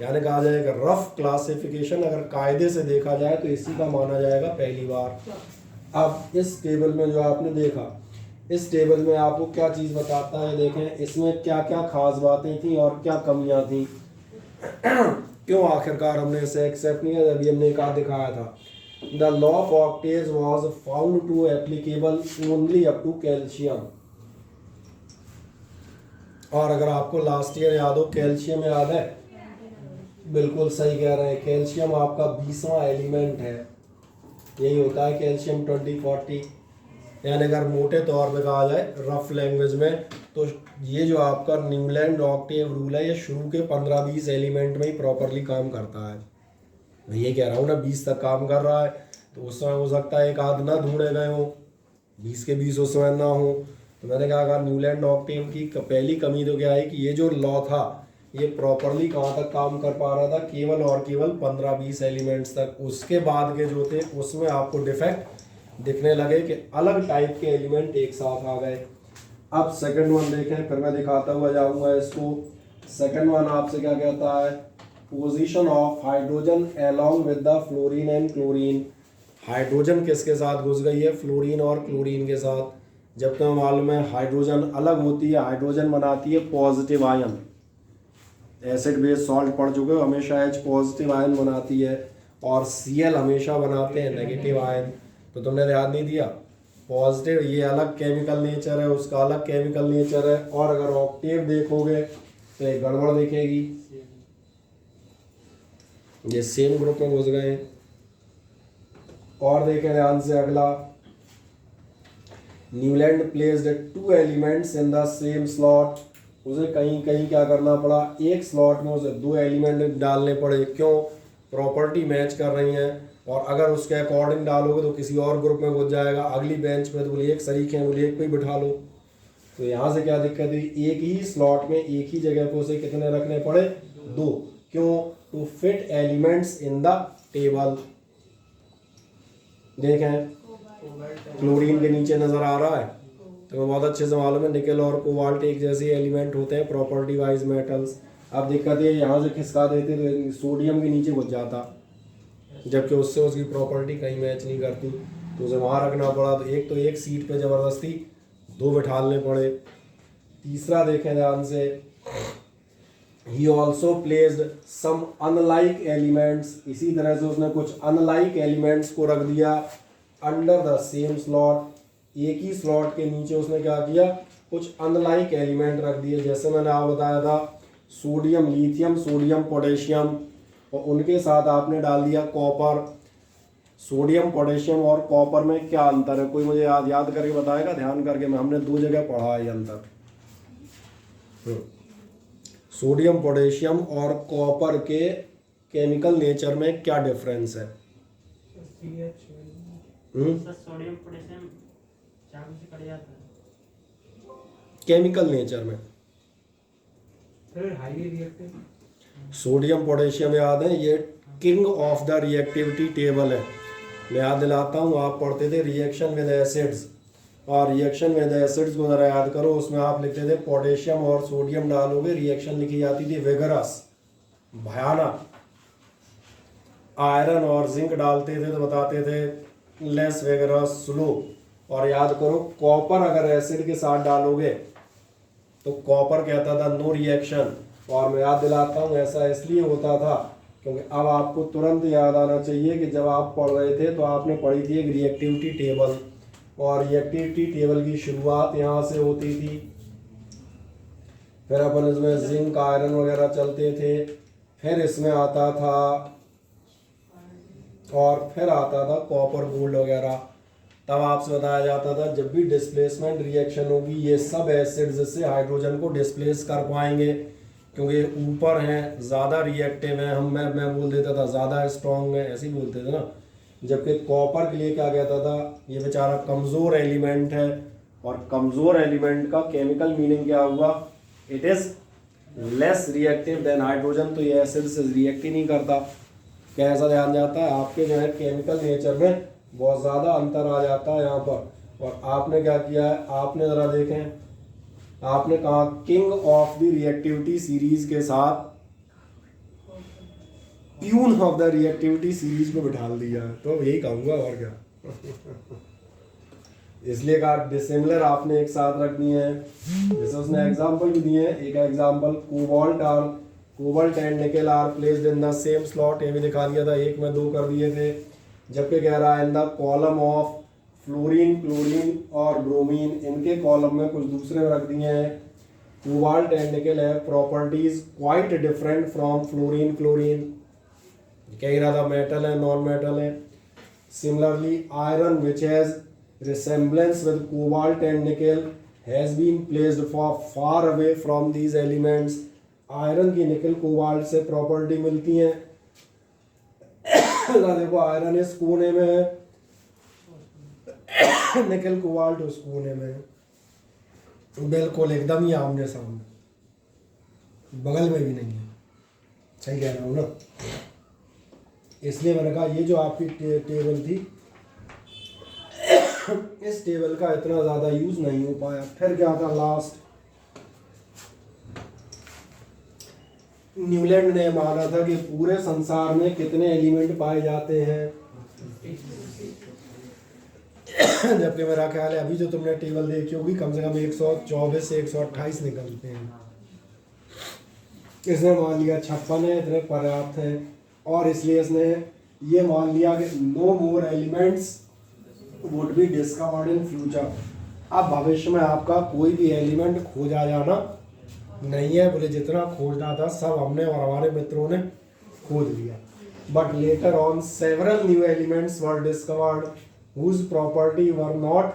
[SPEAKER 1] यानी कहा जाएगा रफ क्लासिफिकेशन अगर कायदे से देखा जाए तो इसी का माना जाएगा पहली बार। अब इस टेबल में जो आपने देखा, इस टेबल में आपको क्या चीज़ बताता है, देखें इसमें क्या क्या खास बातें थी और क्या कमियां थी। क्यों आखिरकार हमने इसे एक्सेप्ट नहीं किया, अभी हमने एक आध दिखाया था। The law of octaves was found to applicable only up to calcium। और अगर आपको लास्ट ईयर याद हो, कैल्शियम याद है, बिल्कुल सही कह रहे हैं, कैल्शियम आपका 20वां एलिमेंट है। यही होता है कैल्शियम 20-40। यानी अगर मोटे तौर पे कहा जाए रफ लैंग्वेज में, तो ये जो आपका न्यूलैंड ऑक्टेव रूल है, ये शुरू के 15-20 एलिमेंट में ही प्रॉपरली काम करता है। मैं ये कह रहा हूँ ना, 20 तक काम कर रहा है, तो उस समय हो सकता है एक आध ना ढूंढे गए हो, 20 के 20 उस समय ना हो, तो मैंने कहा अगर न्यूलैंड ऑक्टेव की पहली कमी तो क्या है कि ये जो लॉ था ये प्रॉपरली कहाँ तक काम कर पा रहा था, केवल और केवल 15-20 एलिमेंट्स तक। उसके बाद के जो थे उसमें आपको डिफेक्ट दिखने लगे कि अलग टाइप के एलिमेंट एक साथ आ गए। अब सेकंड वन देखें, फिर मैं दिखाता हुआ जाऊंगा इसको। सेकंड वन आपसे क्या कहता है, position of hydrogen along with the fluorine and chlorine. Hydrogen किसके साथ घुस गई है, फ्लोरीन और क्लोरीन के साथ। जबकि हमें मालूम है हाइड्रोजन अलग होती है, हाइड्रोजन बनाती है positive ion. Acid base salt पढ़ चुके हो, हमेशा H पॉजिटिव आयन बनाती है और Cl हमेशा बनाते हैं नेगेटिव आयन। तो तुमने ध्यान नहीं दिया, पॉजिटिव ये अलग केमिकल नेचर है, उसका अलग केमिकल नेचर है। और अगर ऑक्टेव देखोगे तो एक गड़बड़ दिखेगी, ये सेम ग्रुप में घुस गए। और देखें ध्यान से अगला, Newland placed 2 elements in the same slot. उसे कहीं कहीं क्या करना पड़ा, एक स्लॉट में उसे 2 एलिमेंट डालने पड़े। क्यों, प्रॉपर्टी मैच कर रही हैं। और अगर उसके अकॉर्डिंग डालोगे तो किसी और ग्रुप में घुस जाएगा, अगली बेंच पे तो बोले एक शरीक है, बोले एक पे बिठा लो। तो यहाँ से क्या दिक्कत हुई, एक ही स्लॉट में एक ही जगह पे उसे कितने रखने पड़े, 2। क्यों, to fit elements in the table. देखें क्लोरीन के नीचे नजर आ रहा है, तो बहुत अच्छे से मालूम है निकेल और कोबाल्ट एक जैसे एलिमेंट होते हैं प्रॉपर्टी वाइज मेटल्स। अब दिक्कत ये यहाँ से खिसका देते तो सोडियम के नीचे घुस जाता, जबकि उससे उसकी प्रॉपर्टी कहीं मैच नहीं करती, तो उसे वहाँ रखना पड़ा। तो एक सीट पे ज़बरदस्ती 2 बिठालने पड़े। तीसरा देखें ध्यान से, he also placed some unlike elements. इसी तरह से उसने कुछ अनलाइक एलिमेंट्स को रख दिया अंडर द सेम स्लॉट। एक ही स्लॉट के नीचे उसने क्या किया, कुछ अनलाइक एलिमेंट रख दिए। जैसे मैंने आपको बताया था सोडियम, लिथियम, सोडियम, पोटेशियम, और उनके साथ आपने डाल दिया कॉपर। सोडियम, पोटेशियम और कॉपर में क्या अंतर है, कोई मुझे याद करके बताएगा, ध्यान करके। मैं हमने 2 जगह पढ़ा है ये अंतर। सोडियम, पोटेशियम और कॉपर के केमिकल नेचर में क्या डिफरेंस है?
[SPEAKER 2] सोडियम पोटेशियम चाकू से कट जाता है
[SPEAKER 1] केमिकल नेचर में।
[SPEAKER 2] फिर हाईली रिएक्टिव।
[SPEAKER 1] सोडियम, पोटेशियम याद है, ये king of the reactivity table है। मैं याद दिलाता हूँ, आप पढ़ते थे रिएक्शन विद एसिड्स, और रिएक्शन विद एसिड्स को ज़रा याद करो। उसमें आप लिखते थे पोटेशियम और सोडियम डालोगे, रिएक्शन लिखी जाती थी विगरस, भयानक। आयरन और जिंक डालते थे तो बताते थे लेस विगरस, स्लो। और याद करो कॉपर अगर एसिड के साथ डालोगे तो कॉपर कहता था नो रिएक्शन। और मैं याद दिलाता हूँ ऐसा इसलिए होता था क्योंकि अब आपको तुरंत याद आना चाहिए कि जब आप पढ़ रहे थे तो आपने पढ़ी थी एक रिएक्टिविटी टेबल, और रिएक्टिविटी टेबल की शुरुआत यहाँ से होती थी। फिर अपन इसमें जिंक, आयरन वगैरह चलते थे, फिर इसमें आता था, और फिर आता था कॉपर, गोल्ड वगैरह। तब आपसे बताया जाता था जब भी डिस्प्लेसमेंट रिएक्शन होगी ये सब एसिड्स से हाइड्रोजन को डिस्प्लेस कर पाएंगे, क्योंकि ऊपर हैं, ज़्यादा रिएक्टिव हैं। मैं बोल देता था ज़्यादा स्ट्रॉन्ग है, ऐसे ही बोलते थे ना। जबकि कॉपर के लिए क्या कहता था, ये बेचारा कमज़ोर एलिमेंट है। और कमज़ोर एलिमेंट का केमिकल मीनिंग क्या हुआ, it is less reactive than hydrogen. तो ये एसिड से रिएक्ट ही नहीं करता। कैसा ध्यान जाता है, आपके जो है केमिकल नेचर में बहुत ज़्यादा अंतर आ जाता है यहाँ पर। और आपने क्या किया है, आपने ज़रा देखें, आपने कहा king of the reactivity series के साथ peon of the reactivity series को बिठा दिया है, तो यही कहूँगा और क्या। इसलिए कहा डिसिमिलर आपने एक साथ रख दिए हैं। जैसे उसने एग्जांपल भी दिए हैं, एक example cobalt and nickel are placed in the same slot, ये भी दिखा दिया था, 1 में 2 कर दिए थे। जबकि कह रहा है in the column of fluorine, chlorine और ब्रोमीन, इनके कॉलम में कुछ दूसरे रख दिए हैं। कोबाल्ट एंड निकेल है properties quite different from fluorine, chlorine. कह रहा था मेटल है, नॉन मेटल है। Similarly iron which has resemblance with cobalt and nickel has been placed far away from these elements. Iron की निकेल कोबाल्ट से property मिलती है। देखो आयरन इस कोने में है, निकेल कोबाल्ट उस कोने में है। बिल्कुल एकदम ही आमने सामने, बगल में भी नहीं है। सही कह रहा हूँ ना। इसलिए मैंने कहा ये जो आपकी टेबल थी, इस टेबल का इतना ज़्यादा यूज़ नहीं हो पाया। फिर क्या था लास्ट, न्यूलैंड ने माना था कि पूरे संसार में कितने एलिमेंट पाए जाते हैं, जबकि मेरा ख्याल है अभी जो तुमने टेबल देखी होगी कम से कम 124 से 128 निकलते हैं। इसने मान लिया 56 है, इतने पर्याप्त है। और इसलिए इसने ये मान लिया कि no more elements would be discovered in future. अब भविष्य में आपका कोई भी एलिमेंट खोजा जाना नहीं है, बोले जितना खोजना था सब हमने और हमारे मित्रों ने खोज लिया। But later on several new elements were discovered whose property were not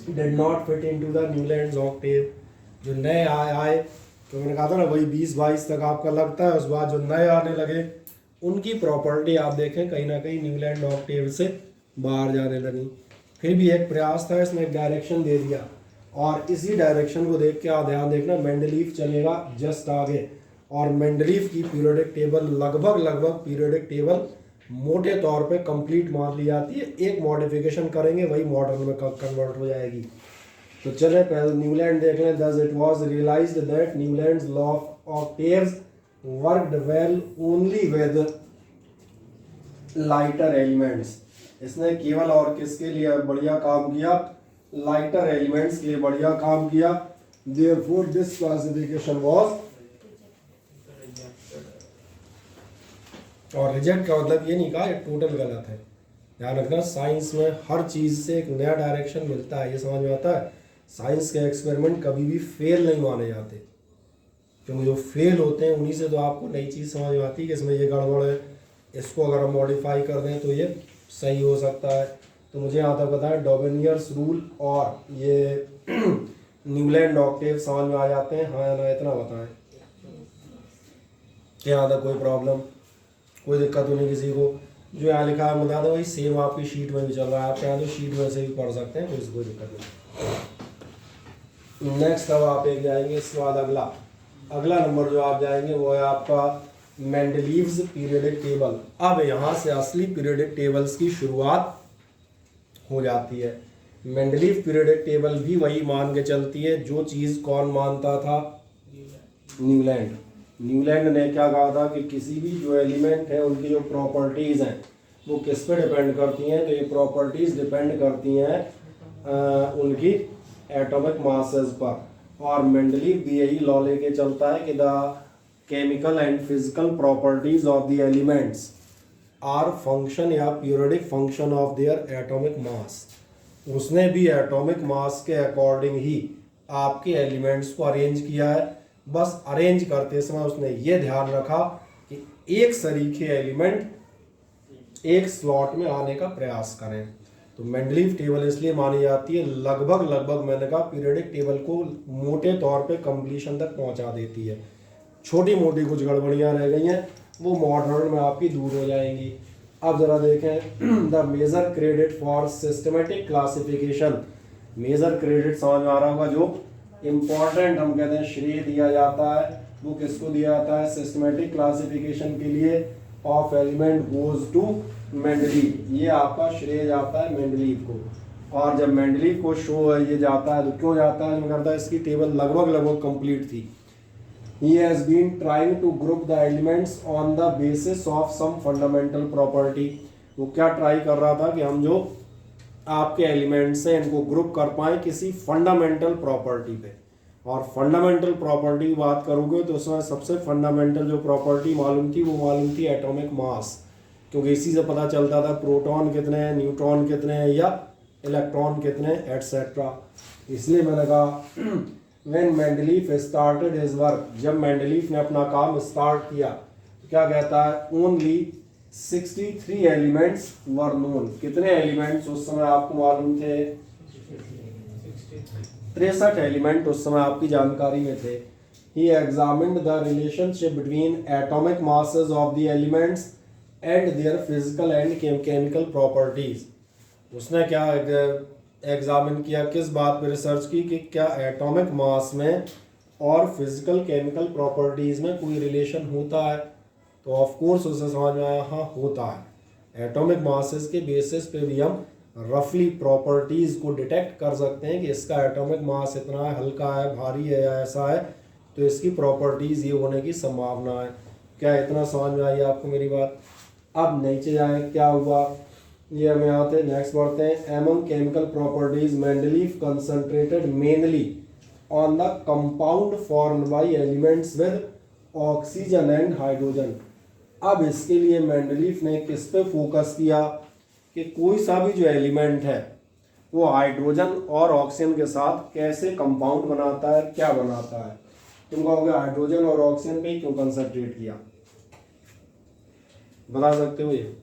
[SPEAKER 1] did not fit into the Newlands octave। जो नए आए तो मैंने कहा था ना वही 20-22 तक आपका लगता है, उस बाद जो नए आने लगे उनकी प्रॉपर्टी आप देखें कहीं ना कहीं न्यूलैंड ऑक्टेव से बाहर जाने लगी। फिर भी एक प्रयास था, इसने एक डायरेक्शन दे दिया और इसी डायरेक्शन को देख के आप ध्यान देखना मेंडलीफ चलेगा जस्ट आगे। और मेंडलीफ की पीरियोडिक टेबल लगभग पीरियोडिक टेबल मोटे तौर पे कंप्लीट मान ली जाती है। एक मॉडिफिकेशन करेंगे वही मॉडर्न में कन्वर्ट हो जाएगी। तो चले पहले न्यूलैंड देख लें। Thus it was realised that Newland's law of octaves worked well only with lighter elements. इसने केवल और किसके लिए बढ़िया काम किया, लाइटर एलिमेंट्स के लिए बढ़िया काम किया। देयरफॉर दिस क्लासिफिकेशन वाज, और रिजेक्ट का मतलब ये नहीं कहा ये टोटल गलत है। ध्यान रखना साइंस में हर चीज़ से एक नया डायरेक्शन मिलता है, ये समझ में आता है। साइंस के एक्सपेरिमेंट कभी भी फेल नहीं माने जाते, क्योंकि जो फेल होते हैं उन्हीं से तो आपको नई चीज़ समझ में आती है कि इसमें ये गड़बड़ है, इसको अगर हम मॉडिफाई कर दें तो ये सही हो सकता है। तो मुझे यहाँ तक बताएं डॉबेनियर्स रूल और ये न्यूलैंड ऑक्टेव समझ में आ जाते हैं, हाँ या ना, इतना बताएं। क्या यहाँ तक कोई प्रॉब्लम, कोई दिक्कत तो नहीं किसी को? जो यहाँ लिखा है बता दो वही सेम आपकी शीट में भी चल रहा है, आप चाहें तो शीट में से भी पढ़ सकते हैं, कोई दिक्कत नहीं। नेक्स्ट अब आप एक जाएंगे, इसके बाद अगला नंबर जो आप जाएंगे वो है आपका मेंडलीव्स पीरियोडिक टेबल। अब यहाँ से असली पीरियोडिक टेबल्स की शुरुआत हो जाती है। मेंडलीव पीरियोडिक टेबल भी वही मान के चलती है जो चीज़ कौन मानता था, न्यूलैंड। न्यूलैंड ने क्या कहा था कि किसी भी जो एलिमेंट है उनकी जो प्रॉपर्टीज़ हैं वो किस पे डिपेंड करती हैं, तो ये प्रॉपर्टीज़ डिपेंड करती हैं उनकी एटॉमिक मासेस पर। और मेंडलीव भी यही लॉ लेके चलता है कि the chemical and physical properties of the elements are function या periodic function of their atomic mass. उसने भी एटॉमिक मास के अकॉर्डिंग ही आपके एलिमेंट्स को अरेंज किया है। बस अरेंज करते समय उसने ये ध्यान रखा कि एक सरीखे एलिमेंट एक स्लॉट में आने का प्रयास करें। तो मेंडलीव टेबल इसलिए मानी जाती है लगभग मैंने कहा पीरियोडिक टेबल को मोटे तौर पे कंप्लीशन तक पहुंचा देती है। छोटी मोटी कुछ गड़बड़ियां रह गई हैं वो मॉडर्न में आपकी दूर हो जाएंगी। अब जरा देखें the major credit for systematic classification. Major credit समझ में आ रहा होगा, जो इम्पॉर्टेंट हम कहते हैं श्रेय दिया जाता है वो किसको दिया जाता है, सिस्टमेटिक क्लासिफिकेशन के लिए of element goes to Mendeleev. ये आपका श्रेय जाता है मेंडलीव को। और जब मेंडलीव को शो है ये जाता है तो क्यों जाता है, जो करता है इसकी टेबल लगभग कंप्लीट थी। He has been trying to group the elements on the basis of some fundamental property। वो क्या ट्राई कर रहा था कि हम जो आपके एलिमेंट्स हैं इनको ग्रुप कर पाए किसी फंडामेंटल प्रॉपर्टी पे। और फंडामेंटल प्रॉपर्टी की बात करोगे तो उसमें सबसे फंडामेंटल जो प्रॉपर्टी मालूम थी वो मालूम थी एटॉमिक मास, क्योंकि इसी से पता चलता था प्रोटॉन कितने हैं, न्यूट्रॉन कितने हैं या इलेक्ट्रॉन कितने हैं एटसेट्रा। इसलिए मैंने कहा When Mendeleev started his work, जब मेंडलीफ ने अपना काम स्टार्ट किया तो क्या कहता है, ओनली 63 एलिमेंट्स वर नोन। कितने एलिमेंट्स उस समय आपको मालूम थे, 63 एलिमेंट उस समय आपकी जानकारी में थे। He examined the relationship between atomic masses of the elements and their physical and chemical properties। उसने क्या एग्जामिन किया, किस बात पे रिसर्च की कि क्या एटॉमिक मास में और फिजिकल केमिकल प्रॉपर्टीज़ में कोई रिलेशन होता है। तो ऑफ कोर्स उसे समझ में आया हाँ होता है। एटॉमिक मासेस के बेसिस पे भी हम रफली प्रॉपर्टीज़ को डिटेक्ट कर सकते हैं कि इसका एटॉमिक मास इतना है, हल्का है, भारी है या ऐसा है, तो इसकी प्रॉपर्टीज़ ये होने की संभावना है। क्या इतना समझ में आई आपको मेरी बात? अब नीचे जाए क्या हुआ ये हमें आते नेक्स्ट बढ़ते हैं। Among chemical properties Mendeleev concentrated mainly on the compound formed by elements with oxygen and hydrogen. अब इसके लिए मेंडलीफ ने किस पे फोकस किया कि कोई सा भी जो एलिमेंट है वो हाइड्रोजन और ऑक्सीजन के साथ कैसे कंपाउंड बनाता है, क्या बनाता है। तुम कहोगे हाइड्रोजन और ऑक्सीजन पे क्यों कंसंट्रेट किया, बता सकते हो ये?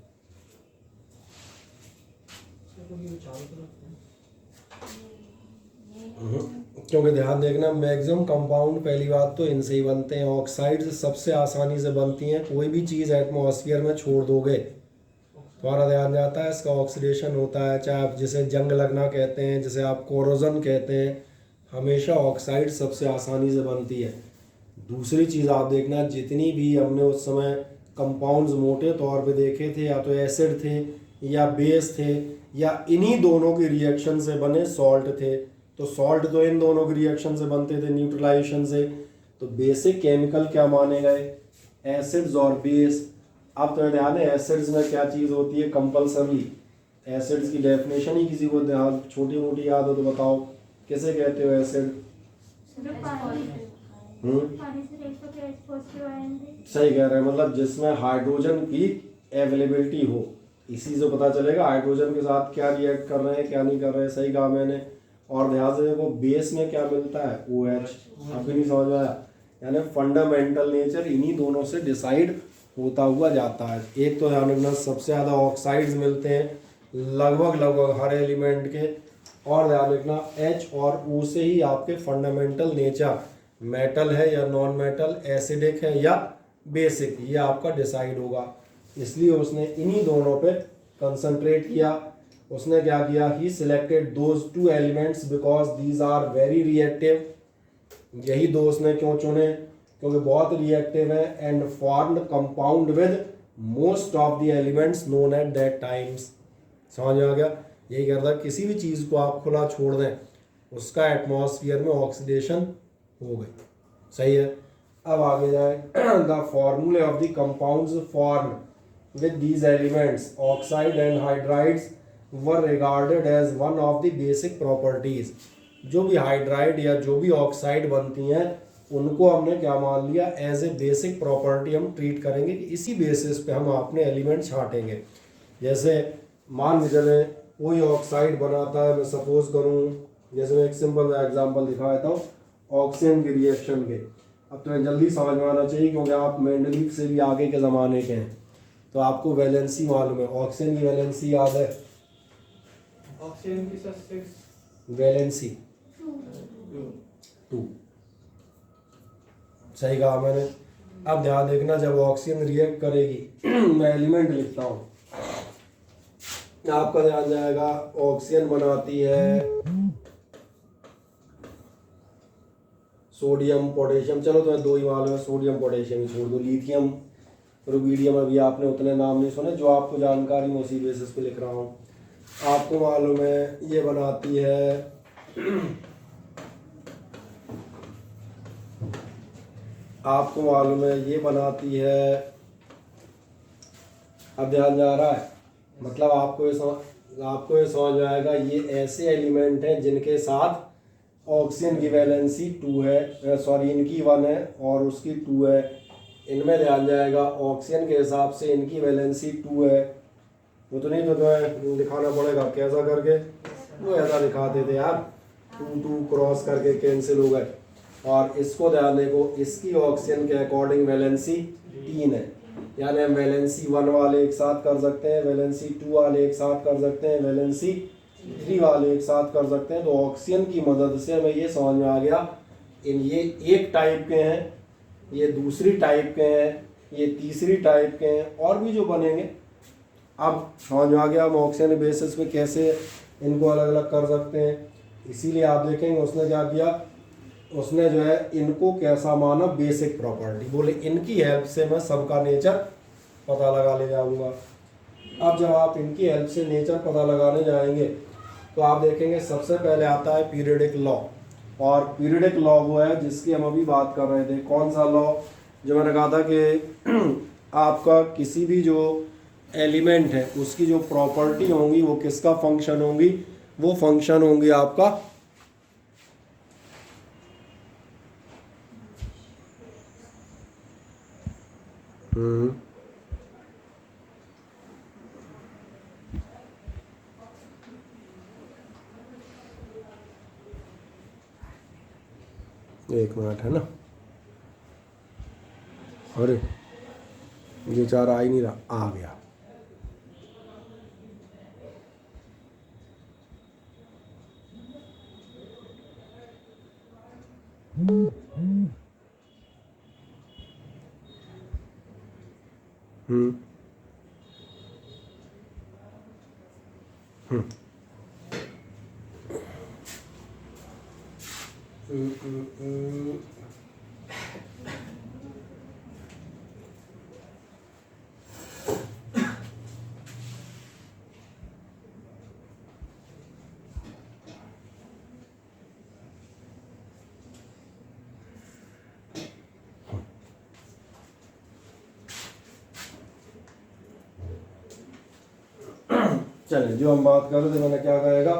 [SPEAKER 1] क्योंकि ध्यान देखना मैक्सिमम कंपाउंड पहली बात तो इनसे ही बनते हैं। ऑक्साइड्स सबसे आसानी से बनती हैं, कोई भी चीज़ एटमॉस्फेयर में छोड़ दोगे तुम्हारा ध्यान जाता है, इसका ऑक्सीडेशन होता है, चाहे आप जिसे जंग लगना कहते हैं, जिसे आप कोरोजन कहते हैं, हमेशा ऑक्साइड सबसे आसानी से बनती है। दूसरी चीज़ आप देखना, जितनी भी हमने उस समय कंपाउंड्स मोटे तौर पे देखे थे, या तो एसिड थे या बेस थे या इन्हीं दोनों के रिएक्शन से बने सॉल्ट थे। तो सॉल्ट तो इन दोनों के रिएक्शन से बनते थे, न्यूट्रलाइजेशन से। तो बेसिक केमिकल क्या माने गए, एसिड्स और बेस। अब तो ध्यान है एसिड्स में क्या चीज़ होती है कंपल्सरी, एसिड्स की डेफिनेशन ही किसी को ध्यान छोटी मोटी याद हो तो बताओ, किसे कहते हो एसिड? सही कह रहे हैं, मतलब जिसमें हाइड्रोजन की अवेलेबिलिटी हो। इसी से पता चलेगा हाइड्रोजन के साथ क्या रिएक्ट कर रहे हैं क्या नहीं कर रहे हैं। सही कहा मैंने। और ध्यान से देखो बेस में क्या मिलता है, OH। अभी नहीं समझ आया, यानी फंडामेंटल नेचर इन्हीं दोनों से डिसाइड होता हुआ जाता है। एक तो ध्यान रखना सबसे ज़्यादा ऑक्साइड्स मिलते हैं लगभग हर एलिमेंट के, और ध्यान रखना H और O से ही आपके फंडामेंटल नेचर मेटल है या नॉन मेटल, एसिडिक है या बेसिक, ये आपका डिसाइड होगा। इसलिए उसने इन्हीं दोनों पे कंसंट्रेट किया। उसने क्या किया, he selected those two elements because these are very reactive. यही दो उसने क्यों चुने, क्योंकि बहुत रिएक्टिव है। And formed compound with most of the elements known at that times. समझ में आ गया? यही करता है किसी भी चीज़ को आप खुला छोड़ दें उसका एटमॉस्फेयर में ऑक्सीडेशन हो गई। सही है। अब आगे जाए, the formulae of the compounds formed with these elements oxide and hydrides were regarded as one of the basic properties. जो भी हाइड्राइड या जो भी ऑक्साइड बनती हैं उनको हमने क्या मान लिया, एज ए बेसिक प्रॉपर्टी हम ट्रीट करेंगे कि इसी बेसिस पे हम अपने एलिमेंट छांटेंगे। जैसे मान के चले कोई ऑक्साइड बनाता है, मैं सपोज करूँ, जैसे मैं एक सिंपल एग्जांपल दिखा देता हूँ ऑक्सीजन के रिएक्शन के। अब तुम्हें जल्दी समझ में आना चाहिए क्योंकि आप मेंडलीफ से भी आगे के ज़माने के हैं, तो आपको वैलेंसी मालूम है। ऑक्सीजन की वैलेंसी याद है?
[SPEAKER 2] ऑक्सीजन की 6
[SPEAKER 1] वैलेंसी 2। सही कहा मैंने। अब ध्यान देखना, जब ऑक्सीजन रिएक्ट करेगी मैं एलिमेंट लिखता हूँ, आपका ध्यान जाएगा ऑक्सीजन बनाती है सोडियम पोटेशियम, चलो तुम्हें दो ही मालूम है, सोडियम पोटेशियम ही छोड़ दो, लिथियम रुबीडियम अभी आपने उतने नाम नहीं सुने, जो आपको जानकारी मैं उसी बेसिस पे लिख रहा हूँ। आपको मालूम है ये बनाती है आपको मालूम है ये बनाती है, अब ध्यान जा रहा है, मतलब आपको ये समझ में आएगा ये ऐसे एलिमेंट हैं जिनके साथ ऑक्सीजन की वैलेंसी 2 है, सॉरी इनकी 1 है और उसकी 2 है। इनमें ध्यान जाएगा ऑक्सीजन के हिसाब से इनकी वैलेंसी 2 है। वो तो नहीं, तो तुम्हें दिखाना पड़ेगा कैसा करके, वो ऐसा दिखाते थे यार, 2 क्रॉस करके कैंसिल हो गए। और इसको ध्यान देखो, इसकी ऑक्सीजन के अकॉर्डिंग वैलेंसी 3 है, यानी हम वैलेंसी 1 वाले एक साथ कर सकते हैं, वैलेंसी 2 वाले एक साथ कर सकते हैं, वैलेंसी 3 वाले एक साथ कर सकते हैं। तो ऑक्सीजन की मदद से हमें ये समझ में आ गया इन ये एक टाइप के हैं, ये दूसरी टाइप के हैं, ये तीसरी टाइप के हैं, और भी जो बनेंगे अब समझ में आ गया हम ऑक्सीजन बेसिस पे कैसे इनको अलग अलग कर सकते हैं। इसीलिए आप देखेंगे उसने क्या किया, उसने जो है इनको कैसा माना, बेसिक प्रॉपर्टी, बोले इनकी हेल्प से मैं सबका नेचर पता लगा ले जाऊंगा। अब जब आप इनकी हेल्प से नेचर पता लगाने जाएंगे तो आप देखेंगे सबसे पहले आता है पीरियडिक लॉ। और पीरियडिक लॉ वो है जिसकी हम अभी बात कर रहे थे। कौन सा लॉ? जो मैंने कहा था कि आपका किसी भी जो एलिमेंट है उसकी जो प्रॉपर्टी होंगी वो किसका फंक्शन होंगी, वो फंक्शन होंगी आपका एक मिनट है ना, अरे ये चार आ ही नहीं रहा, आ गया। हम्म हम्म चलिए, जो हम बात कर रहे थे मैंने क्या कहेगा,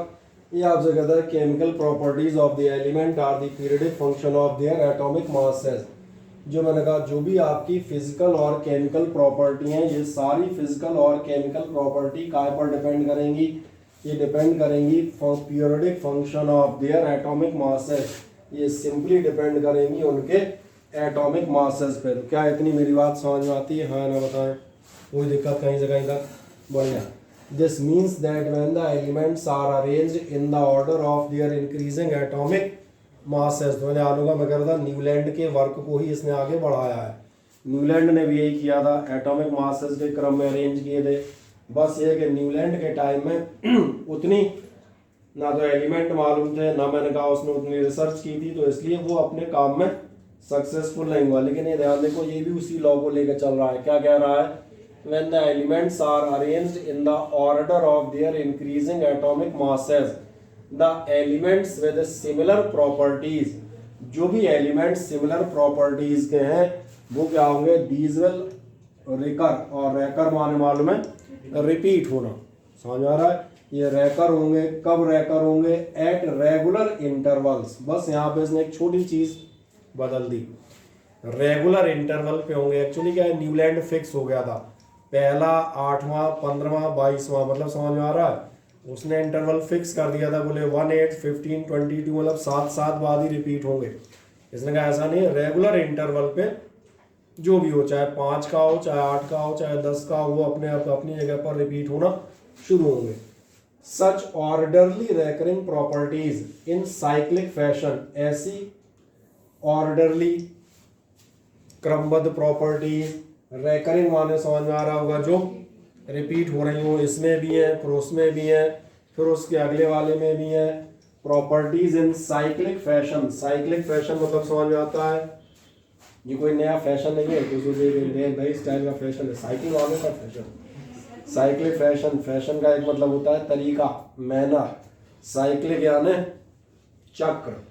[SPEAKER 1] ये आपसे कहता है chemical properties of the element are the periodic function of their atomic masses. जो मैंने कहा जो भी आपकी फिजिकल और केमिकल प्रॉपर्टी हैं, ये सारी फिजिकल और केमिकल प्रॉपर्टी काय पर डिपेंड करेंगी, ये डिपेंड करेंगी periodic function of their atomic masses. ये सिंपली डिपेंड करेंगी उनके एटॉमिक मासेस पे। तो क्या इतनी मेरी बात समझ में आती है? हाँ ना बताएं, कोई दिक्कत कहीं से कहीं तक? बढ़िया। This means that when the elements are arranged in the order of their increasing atomic masses, तो ध्यान होगा मैं कह रहा था न्यूलैंड के वर्क को ही इसने आगे बढ़ाया है। न्यूलैंड ने भी यही किया था, एटॉमिक मासेस के क्रम में अरेंज किए थे। बस ये कि न्यूलैंड के टाइम में उतनी ना तो एलिमेंट मालूम थे, ना मैंने कहा उसने उतनी रिसर्च की थी, तो इसलिए वो अपने काम में सक्सेसफुल नहीं हुआ। लेकिन ये ध्यान देखो, ये भी उसी लॉ को लेकर चल रहा है। क्या कह रहा है? When the elements are arranged in the order of their increasing atomic masses, the elements with similar properties, जो भी elements similar properties के हैं वो क्या होंगे? These will recur, और recur माने मालूम है repeat होना। समझ आ रहा है? ये recur होंगे। कब recur होंगे? At regular intervals। बस यहाँ पे इसने एक छोटी चीज बदल दी, रेगुलर इंटरवल पे होंगे। एक्चुअली क्या है, न्यूलैंड फिक्स हो गया था, पहला 8वां 15वां 22वां, मतलब समझ में आ रहा है? उसने इंटरवल फिक्स कर दिया था, बोले 1 8 15 22, मतलब 7 बाद ही रिपीट होंगे। इसने कहा ऐसा नहीं, रेगुलर इंटरवल पे जो भी हो, चाहे 5 का हो, चाहे 8 का हो, चाहे 10 का हो, वो अपने आप अपनी जगह पर रिपीट होना शुरू होंगे। Such orderly recurring properties in cyclic fashion, ऐसी ऑर्डरली क्रमबद्ध प्रॉपर्टीज, रेकरिंग माने समझ में आ रहा होगा जो रिपीट हो रही हो, इसमें भी है, फिर उसमें भी है, फिर उसके अगले वाले में भी है। Properties in cyclic fashion, cyclic fashion मतलब समझ में आता है, ये कोई नया फैशन नहीं है, कुछ नई स्टाइल का फैशन है, साइकिल वालों का फैशन। साइक्लिक फैशन, फैशन का एक मतलब होता है तरीका, मैनर। साइक्लिक यानी चक्र।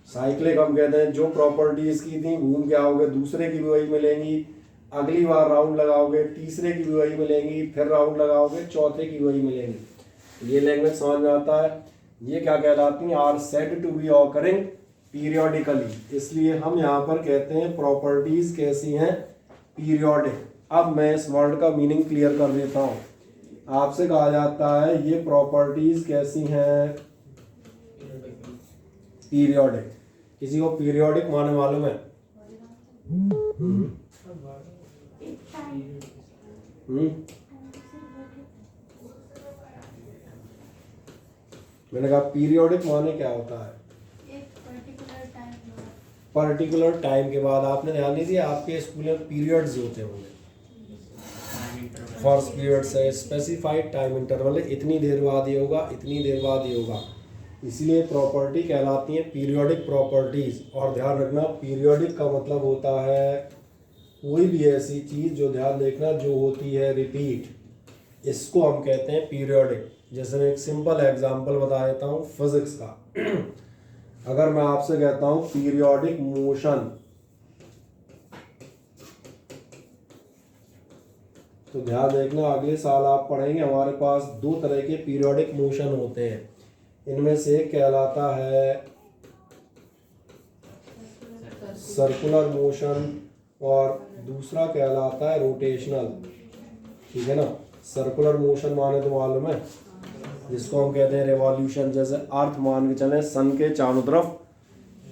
[SPEAKER 1] साइक्लिक हम कहते हैं जो प्रॉपर्टीज की थी घूम के आओगे, दूसरे की भी वही मिलेंगी, अगली बार राउंड लगाओगे तीसरे की भी वही मिलेंगी, फिर राउंड लगाओगे चौथे की वही मिलेंगी। ये लैंग्वेज समझ में आता है? ये क्या कहलाती हैं? Are said to be occurring periodically. इसलिए हम यहाँ पर कहते हैं प्रॉपर्टीज कैसी हैं? पीरियोडिक। अब मैं इस वर्ड का मीनिंग क्लियर कर देता हूँ। आपसे कहा जाता है ये प्रॉपर्टीज कैसी हैं? पीरियोडिक। किसी को पीरियोडिक माने मालूम है? मैंने कहा पीरियोडिक माने क्या होता है? पर्टिकुलर टाइम के बाद। आपने ध्यान नहीं दिया, आपके स्कूल में पीरियड्स होते होंगे, फर्स्ट पीरियड से स्पेसिफाइड टाइम इंटरवल है, इतनी देर बाद ये होगा, इतनी देर बाद ये होगा, इसलिए प्रॉपर्टी कहलाती है पीरियोडिक प्रॉपर्टीज। और ध्यान रखना पीरियोडिक का मतलब होता है कोई भी ऐसी चीज़ जो, ध्यान देखना, जो होती है रिपीट, इसको हम कहते हैं पीरियोडिक। जैसे मैं एक सिंपल एग्जांपल बता देता हूँ फिजिक्स का। अगर मैं आपसे कहता हूँ पीरियोडिक मोशन, तो ध्यान देखना अगले साल आप पढ़ेंगे हमारे पास दो तरह के पीरियोडिक मोशन होते हैं, इनमें से एक कहलाता है सर्कुलर मोशन और दूसरा कहलाता है रोटेशनल। ठीक है ना, सर्कुलर मोशन माने तो मालूम है, जिसको हम कहते हैं रेवोल्यूशन। जैसे अर्थ मान के चले सन के चारों तरफ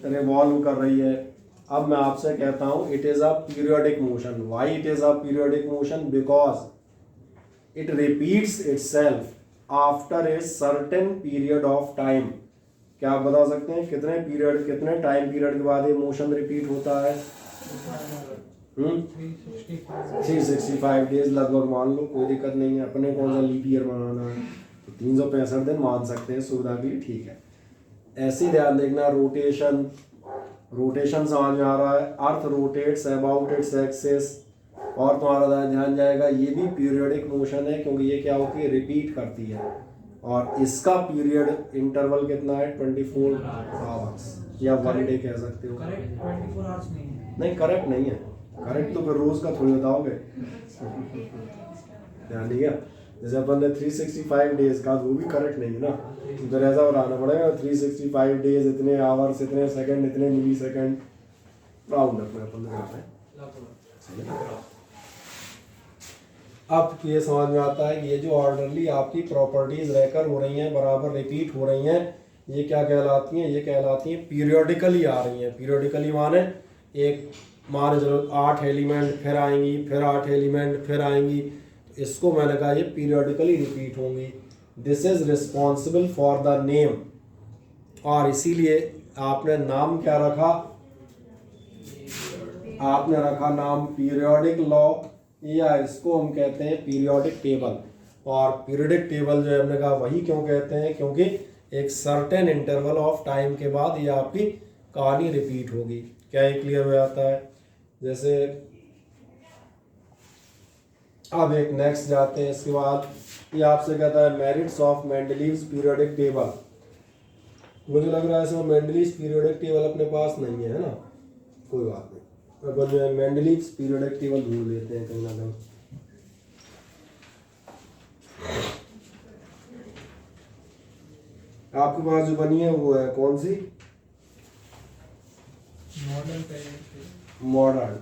[SPEAKER 1] रिवॉल्व कर रही है। अब मैं आपसे कहता हूँ it is a periodic motion. Why it is a periodic motion? Because it repeats itself after a certain period of time. क्या आप बता सकते हैं कितने पीरियड, कितने टाइम पीरियड के बाद ये मोशन रिपीट होता है? 365 डेज लगभग मान लो, कोई दिक्कत नहीं है। अपने कौन सा लीप ईयर मनाना है, तो 365 दिन मान सकते हैं सुविधा के लिए, ठीक है। ऐसे ध्यान देखना रोटेशन, रोटेशन समझ में आ रहा है, अर्थ रोटेट्स अबाउट इट्स एक्सिस, और तुम्हारा ध्यान जाएगा ये भी पीरियोडिक मोशन है क्योंकि ये क्या होती है, रिपीट करती है। और इसका पीरियड इंटरवल कितना है? 24 आवर्स या 1 डे कह सकते हो।
[SPEAKER 2] करेक्ट 24 आवर्स
[SPEAKER 1] नहीं, करेक्ट नहीं है। करेक्ट तो फिर रोज का थोड़ी बताओगे। ध्यान दिया, जैसे अपन ने 365 डेज का, वो भी करेक्ट नहीं है ना, तो ऐसा बनाना पड़ेगा 365 डेज, इतने आवर्स, इतने सेकंड, इतने मिली सेकंड, राउंड अप में अपन करते हैं। अब ये समझ में आता है कि ये जो ऑर्डरली आपकी प्रॉपर्टीज रहकर हो रही हैं, बराबर रिपीट हो रही हैं, ये क्या कहलाती हैं? ये कहलाती हैं पीरियोडिकली आ रही हैं। पीरियोडिकली माने एक, मान चलो 8 एलिमेंट फिर आएंगी, फिर 8 एलिमेंट फिर आएंगी, तो इसको मैंने कहा ये पीरियोडिकली रिपीट होंगी। This is responsible for the name, और इसीलिए आपने नाम क्या रखा? आपने रखा नाम पीरियोडिक लॉ, या इसको हम कहते हैं पीरियोडिक टेबल। और पीरियोडिक टेबल जो है हमने कहा वही क्यों कहते हैं, क्योंकि एक सर्टेन इंटरवल ऑफ टाइम के बाद ये आपकी कहानी रिपीट होगी। क्या ये क्लियर हो जाता है? जैसे अब एक नेक्स्ट जाते हैं, इसके बाद ये आपसे कहता है merits of Mendeleev's periodic table. मुझे लग रहा है इसमें मेंडलीव्स पीरियोडिक टेबल अपने पास नहीं है ना, कोई बात नहीं, अपन जो है मेंडलीव्स पीरियोडिक टेबल ढूंढ लेते हैं कहीं ना कहीं। आपके पास जो बनी है वो है कौन सी? मॉडर्न।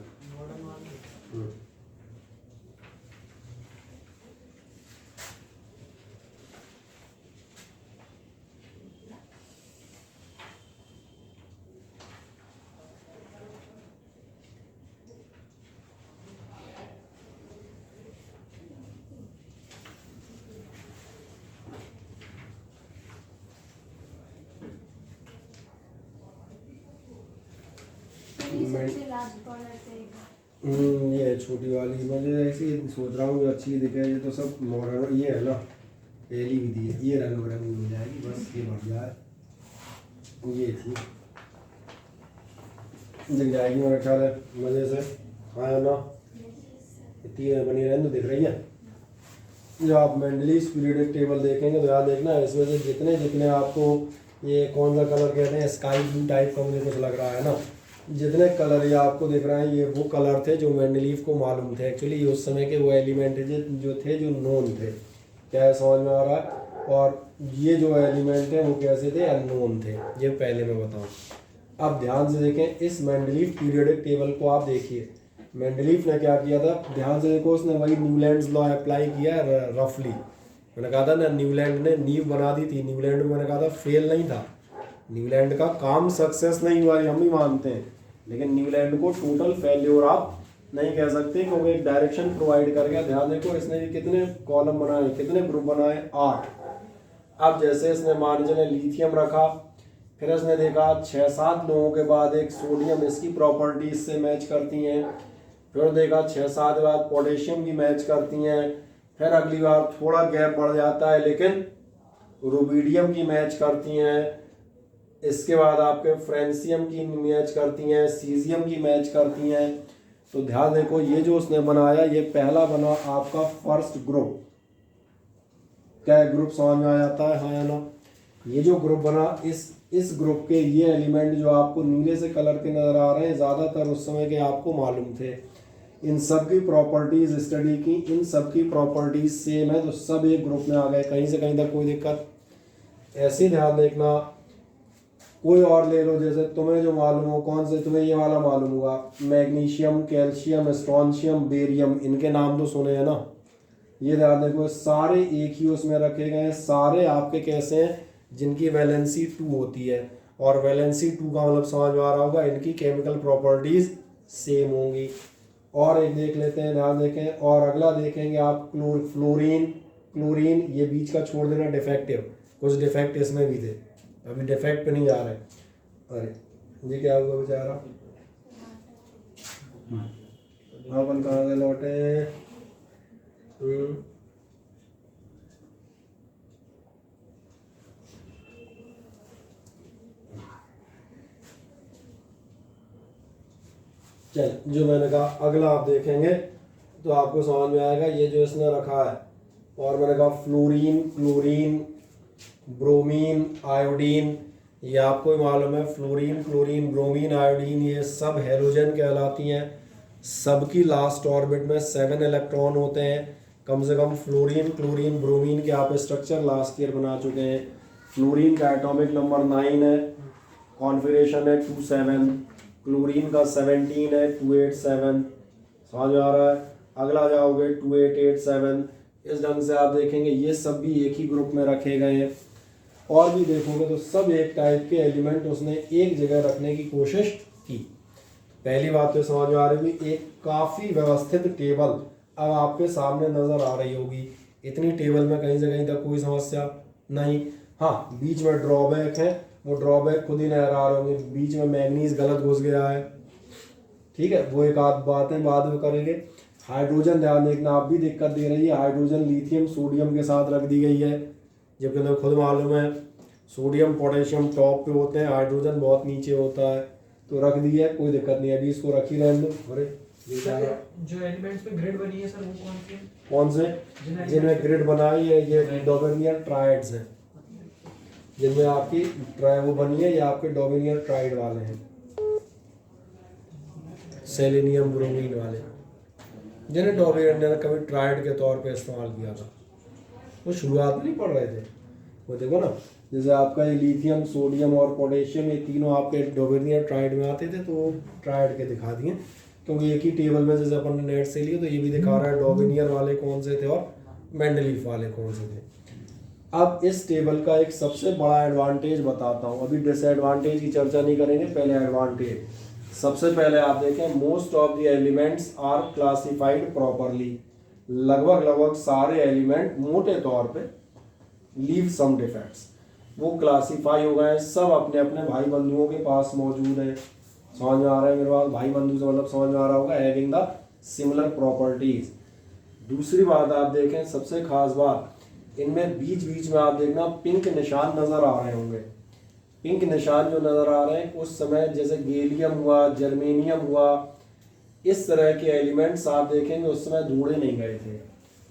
[SPEAKER 1] ये छोटी वाली, मुझे ऐसी सोच रहा हूँ जो अच्छी दिखे। ये तो सब मॉडर्न, ये है ना, पहली भी दी है, ये रंग बिरंगी मिल जाएगी, बस ये बढ़िया है। ये थी, दिख जाएगी मेरा ख्याल है मजे से। हाँ ना, इतनी बनी रहने दिख रही है। जब आप मेंडलीव्स पीरियोडिक टेबल देखेंगे तो याद देखना इसमें से जितने जितने आपको, ये कौन सा कलर कहते हैं, स्काई ब्लू टाइप का मुझे कुछ लग रहा है ना, जितने कलर ये आपको दिख रहे हैं ये वो कलर थे जो मेंडलीव को मालूम थे। एक्चुअली ये उस समय के वो एलिमेंट जो थे जो नोन थे। क्या समझ में आ रहा है? और ये जो एलिमेंट है वो कैसे थे? अननोन थे। ये पहले मैं बताऊँ। अब ध्यान से देखें इस मेंडलीव पीरियोडिक टेबल को, आप देखिए मेंडलीव ने क्या किया था, ध्यान से देखो, उसने वही न्यूलैंड्स लॉ अप्लाई किया रफली। मैंने कहा था ना, न्यूलैंड ने नींव बना दी थी। न्यूलैंड में मैंने कहा था फेल नहीं था, न्यूलैंड का काम सक्सेस नहीं हुआ, हम भी मानते हैं, लेकिन न्यूलैंड को टोटल फेल्योर आप नहीं कह सकते क्योंकि एक डायरेक्शन प्रोवाइड कर गया। ध्यान देखो इसने कितने कॉलम बनाए, कितने ग्रुप बनाए? 8। अब जैसे इसने मान चले लिथियम रखा, फिर इसने देखा 6-7 लोगों के बाद एक सोडियम, इसकी प्रॉपर्टी इससे मैच करती हैं, फिर देखा 6-7 बाद पोटेशियम की मैच करती हैं, फिर अगली बार थोड़ा गैप बढ़ जाता है, लेकिन रुबिडियम की मैच करती हैं, इसके बाद आपके फ्रेंसियम की मैच करती हैं, सीजियम की मैच करती हैं। तो ध्यान देखो, ये जो उसने बनाया ये पहला बना आपका फर्स्ट ग्रुप। क्या ग्रुप समझ में आ जाता है, हाँ या ना? ये जो ग्रुप बना, इस ग्रुप के ये एलिमेंट जो आपको नीले से कलर के नजर आ रहे हैं, ज़्यादातर उस समय के आपको मालूम थे। इन सब की प्रॉपर्टीज स्टडी की, इन सब की प्रॉपर्टीज सेम है, तो सब एक ग्रुप में आ गए, कहीं से कहीं तक कोई दिक्कत। ऐसे ध्यान देखना, कोई और ले लो, जैसे तुम्हें जो मालूम हो, कौन से तुम्हें ये वाला मालूम होगा, मैग्नीशियम, कैल्शियम, स्ट्रॉन्शियम, बेरियम, इनके नाम तो सुने हैं ना। ये ध्यान देखो, सारे एक ही उसमें रखे गए हैं, सारे आपके कैसे हैं, जिनकी वैलेंसी 2 होती है, और वैलेंसी 2 का मतलब समझ में आ रहा होगा, इनकी केमिकल प्रॉपर्टीज सेम होंगी। और एक देख लेते हैं, ध्यान देखें, और अगला देखेंगे आप फ्लोरीन। क्लोरीन ये बीच का छोड़ देना, डिफेक्टिव, कुछ डिफेक्ट इसमें भी थे, अभी डिफेक्ट पे नहीं जा रहे। अरे ये क्या हुआ बेचारा, अपन कहाँ से लौटे? चल, जो मैंने कहा अगला आप देखेंगे तो आपको समझ में आएगा, ये जो इसने रखा है। और मैंने कहा फ्लोरीन, क्लोरीन, ब्रोमीन, आयोडीन, ये आपको ही मालूम है, फ्लोरीन, क्लोरीन, ब्रोमीन, आयोडीन, ये सब हैलोजन कहलाती हैं। सबकी लास्ट ऑर्बिट में 7 इलेक्ट्रॉन होते हैं। कम से कम फ्लोरीन, क्लोरीन, ब्रोमीन के आप स्ट्रक्चर लास्ट ईयर बना चुके हैं। फ्लोरीन का एटॉमिक नंबर 9 है, कॉन्फिगरेशन है 27, क्लोरीन का 17 है 287, समझ में आ रहा है? अगला जाओगे 2887, इस ढंग से आप देखेंगे ये सब भी एक ही ग्रुप में रखे गए हैं। और भी देखोगे तो सब एक टाइप के एलिमेंट उसने एक जगह रखने की कोशिश की। पहली बात तो समझ में आ रही होगी, एक काफ़ी व्यवस्थित टेबल अब आपके सामने नज़र आ रही होगी। इतनी टेबल में कहीं से कहीं तक कोई समस्या नहीं। हाँ, बीच में ड्रॉबैक है, वो ड्रॉबैक खुद ही नजर आ रहे होंगे, बीच में मैग्नीज गलत घुस गया है, ठीक है, वो एक आध बातें बाद में करेंगे। हाइड्रोजन ध्यान देखना, आप भी दिक्कत दे रही है, हाइड्रोजन लिथियम सोडियम के साथ रख दी गई है, जबकि तुम्हें खुद मालूम है सोडियम पोटेशियम टॉप पे होते हैं, हाइड्रोजन बहुत नीचे होता है, तो रख दी है, कोई दिक्कत नहीं है, अभी इसको रखी रहने दो। अरे
[SPEAKER 2] जो एलिमेंट्स पे ग्रिड बनी है सर, वो
[SPEAKER 1] कौन से जिनमें ग्रिड बनाई है, ये डोमिनियर ट्राइड्स हैं, जिनमें आपकी वो बनी है, ये आपके डोमिनियर ट्राइड वाले हैं, सेलेनियम ब्रोमीन वाले, जिन्हें डोमिनियर ने कभी ट्राइड के तौर पे इस्तेमाल किया था। वो शुरुआत में नहीं पढ़ रहे थे, वो देखो ना, जैसे आपका ये लिथियम, सोडियम और पोटेशियम, ये तीनों आपके डोमिनियर ट्राइड में आते थे, तो ट्राइड के दिखा दिए, क्योंकि एक ही टेबल में जैसे अपन ने नेट से लिए, तो ये भी दिखा रहा है डोमिनियर वाले कौन से थे और मेंडलीफ वाले कौन से थे। अब इस टेबल का एक सबसे बड़ा एडवांटेज बताता हूँ, अभी डिसएडवांटेज की चर्चा नहीं करेंगे, पहले एडवांटेज। सबसे पहले आप देखें, most of the elements are classified properly, लगभग सारे एलिमेंट मोटे तौर पे लीव सम डिफेक्ट्स, वो क्लासीफाई हो गए, सब अपने अपने भाई बंधुओं के पास मौजूद है। समझ में आ रहा है मेरे पास? भाई बंधु से मतलब समझ में आ रहा होगा, हैविंग द सिमिलर प्रॉपर्टीज। दूसरी बात आप देखें, सबसे खास बात, इनमें बीच बीच में आप देखना पिंक निशान नजर आ रहे होंगे। पिंक निशान जो नजर आ रहे हैं, उस समय जैसे गैलियम हुआ, जर्मेनियम हुआ, इस तरह के एलिमेंट्स आप देखेंगे उस समय ढूंढे नहीं गए थे,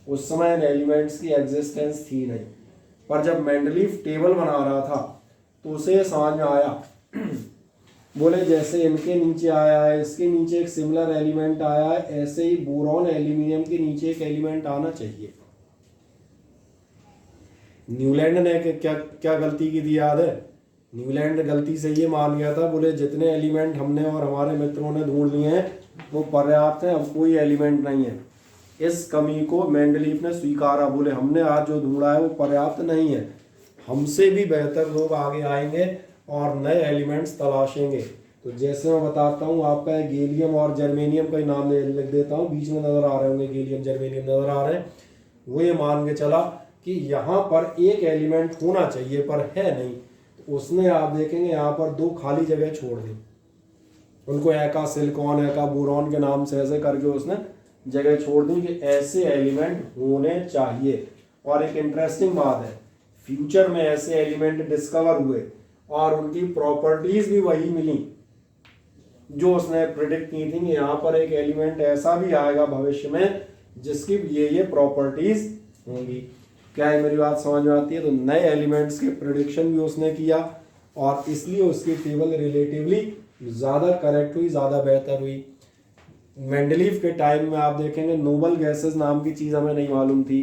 [SPEAKER 1] उस समय इन एलिमेंट्स की एग्जिस्टेंस थी नहीं। पर जब मेंडलीफ टेबल बना रहा था तो उसे समझ में आया, बोले जैसे इनके नीचे आया है, इसके नीचे एक सिमिलर एलिमेंट आया है, ऐसे ही बोरॉन एल्यूमिनियम के नीचे एक एलिमेंट आना चाहिए। न्यूलैंड ने क्या क्या गलती की थी याद है? न्यूलैंड गलती से ये मान गया था, बोले जितने एलिमेंट हमने और हमारे मित्रों ने ढूंढ लिए हैं वो पर्याप्त है, अब कोई एलिमेंट नहीं है। इस कमी को मेंडलीफ ने स्वीकारा, बोले हमने आज जो ढूंढा है वो पर्याप्त नहीं है, हमसे भी बेहतर लोग आगे आएंगे और नए एलिमेंट्स तलाशेंगे। तो जैसे मैं बताता हूँ, आपका गैलियम और जर्मेनियम का ही नाम लिख देता हूँ, बीच में नजर आ रहे होंगे गैलियम जर्मेनियम नजर आ रहे हैं। वो ये मान के चला कि यहाँ पर एक एलिमेंट होना चाहिए पर है नहीं, तो उसने आप देखेंगे यहाँ पर 2 खाली जगह छोड़ दी, उनको एका सिलिकॉन, एका बोरॉन के नाम से ऐसे करके उसने जगह छोड़ दी कि ऐसे एलिमेंट होने चाहिए। और एक इंटरेस्टिंग बात है, फ्यूचर में ऐसे एलिमेंट डिस्कवर हुए और उनकी प्रॉपर्टीज भी वही मिली जो उसने प्रिडिक्ट की थी कि यहाँ पर एक एलिमेंट ऐसा भी आएगा भविष्य में जिसकी ये प्रॉपर्टीज होंगी। क्या है, मेरी बात समझ में आती है? तो नए एलिमेंट्स के प्रिडिक्शन भी उसने किया और इसलिए उसकी टेबल रिलेटिवली ज़्यादा करेक्ट हुई, ज़्यादा बेहतर हुई। मेंडलीव के टाइम में आप देखेंगे नोबल गैसेस नाम की चीज़ हमें नहीं मालूम थी।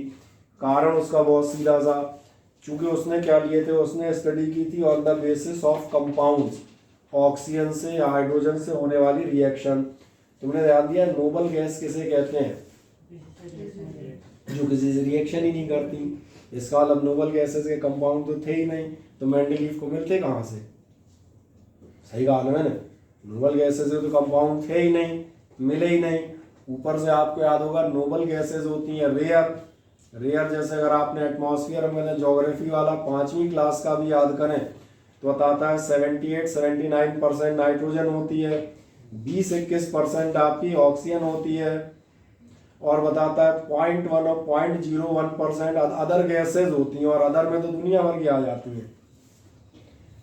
[SPEAKER 1] कारण उसका बहुत सीधा सा, चूंकि उसने क्या लिए थे, उसने स्टडी की थी on the basis of compounds, oxygen से या हाइड्रोजन से होने वाली रिएक्शन। तुमने ध्यान दिया नोबल गैस किसे कहते हैं? जो किसी से रिएक्शन ही नहीं करती। इसका मतलब नोबल गैसेस के कंपाउंड तो थे ही नहीं, तो मेंडलीव को मिलते कहाँ से? सही कहा ना मैंने, नोबल गैसेस के तो कंपाउंड थे ही नहीं, मिले ही नहीं। ऊपर से आपको याद होगा नोबल गैसेस होती हैं रेयर जैसे अगर आपने एटमॉस्फेयर में ज्योग्राफी वाला 5वीं क्लास का भी याद करें तो बताता है 78-79% नाइट्रोजन होती है, 20-21% आपकी ऑक्सीजन होती है और बताता है 0.1 और 0.01% अदर गैसेज होती हैं। और अदर में तो दुनिया भर की आ जाती हैं।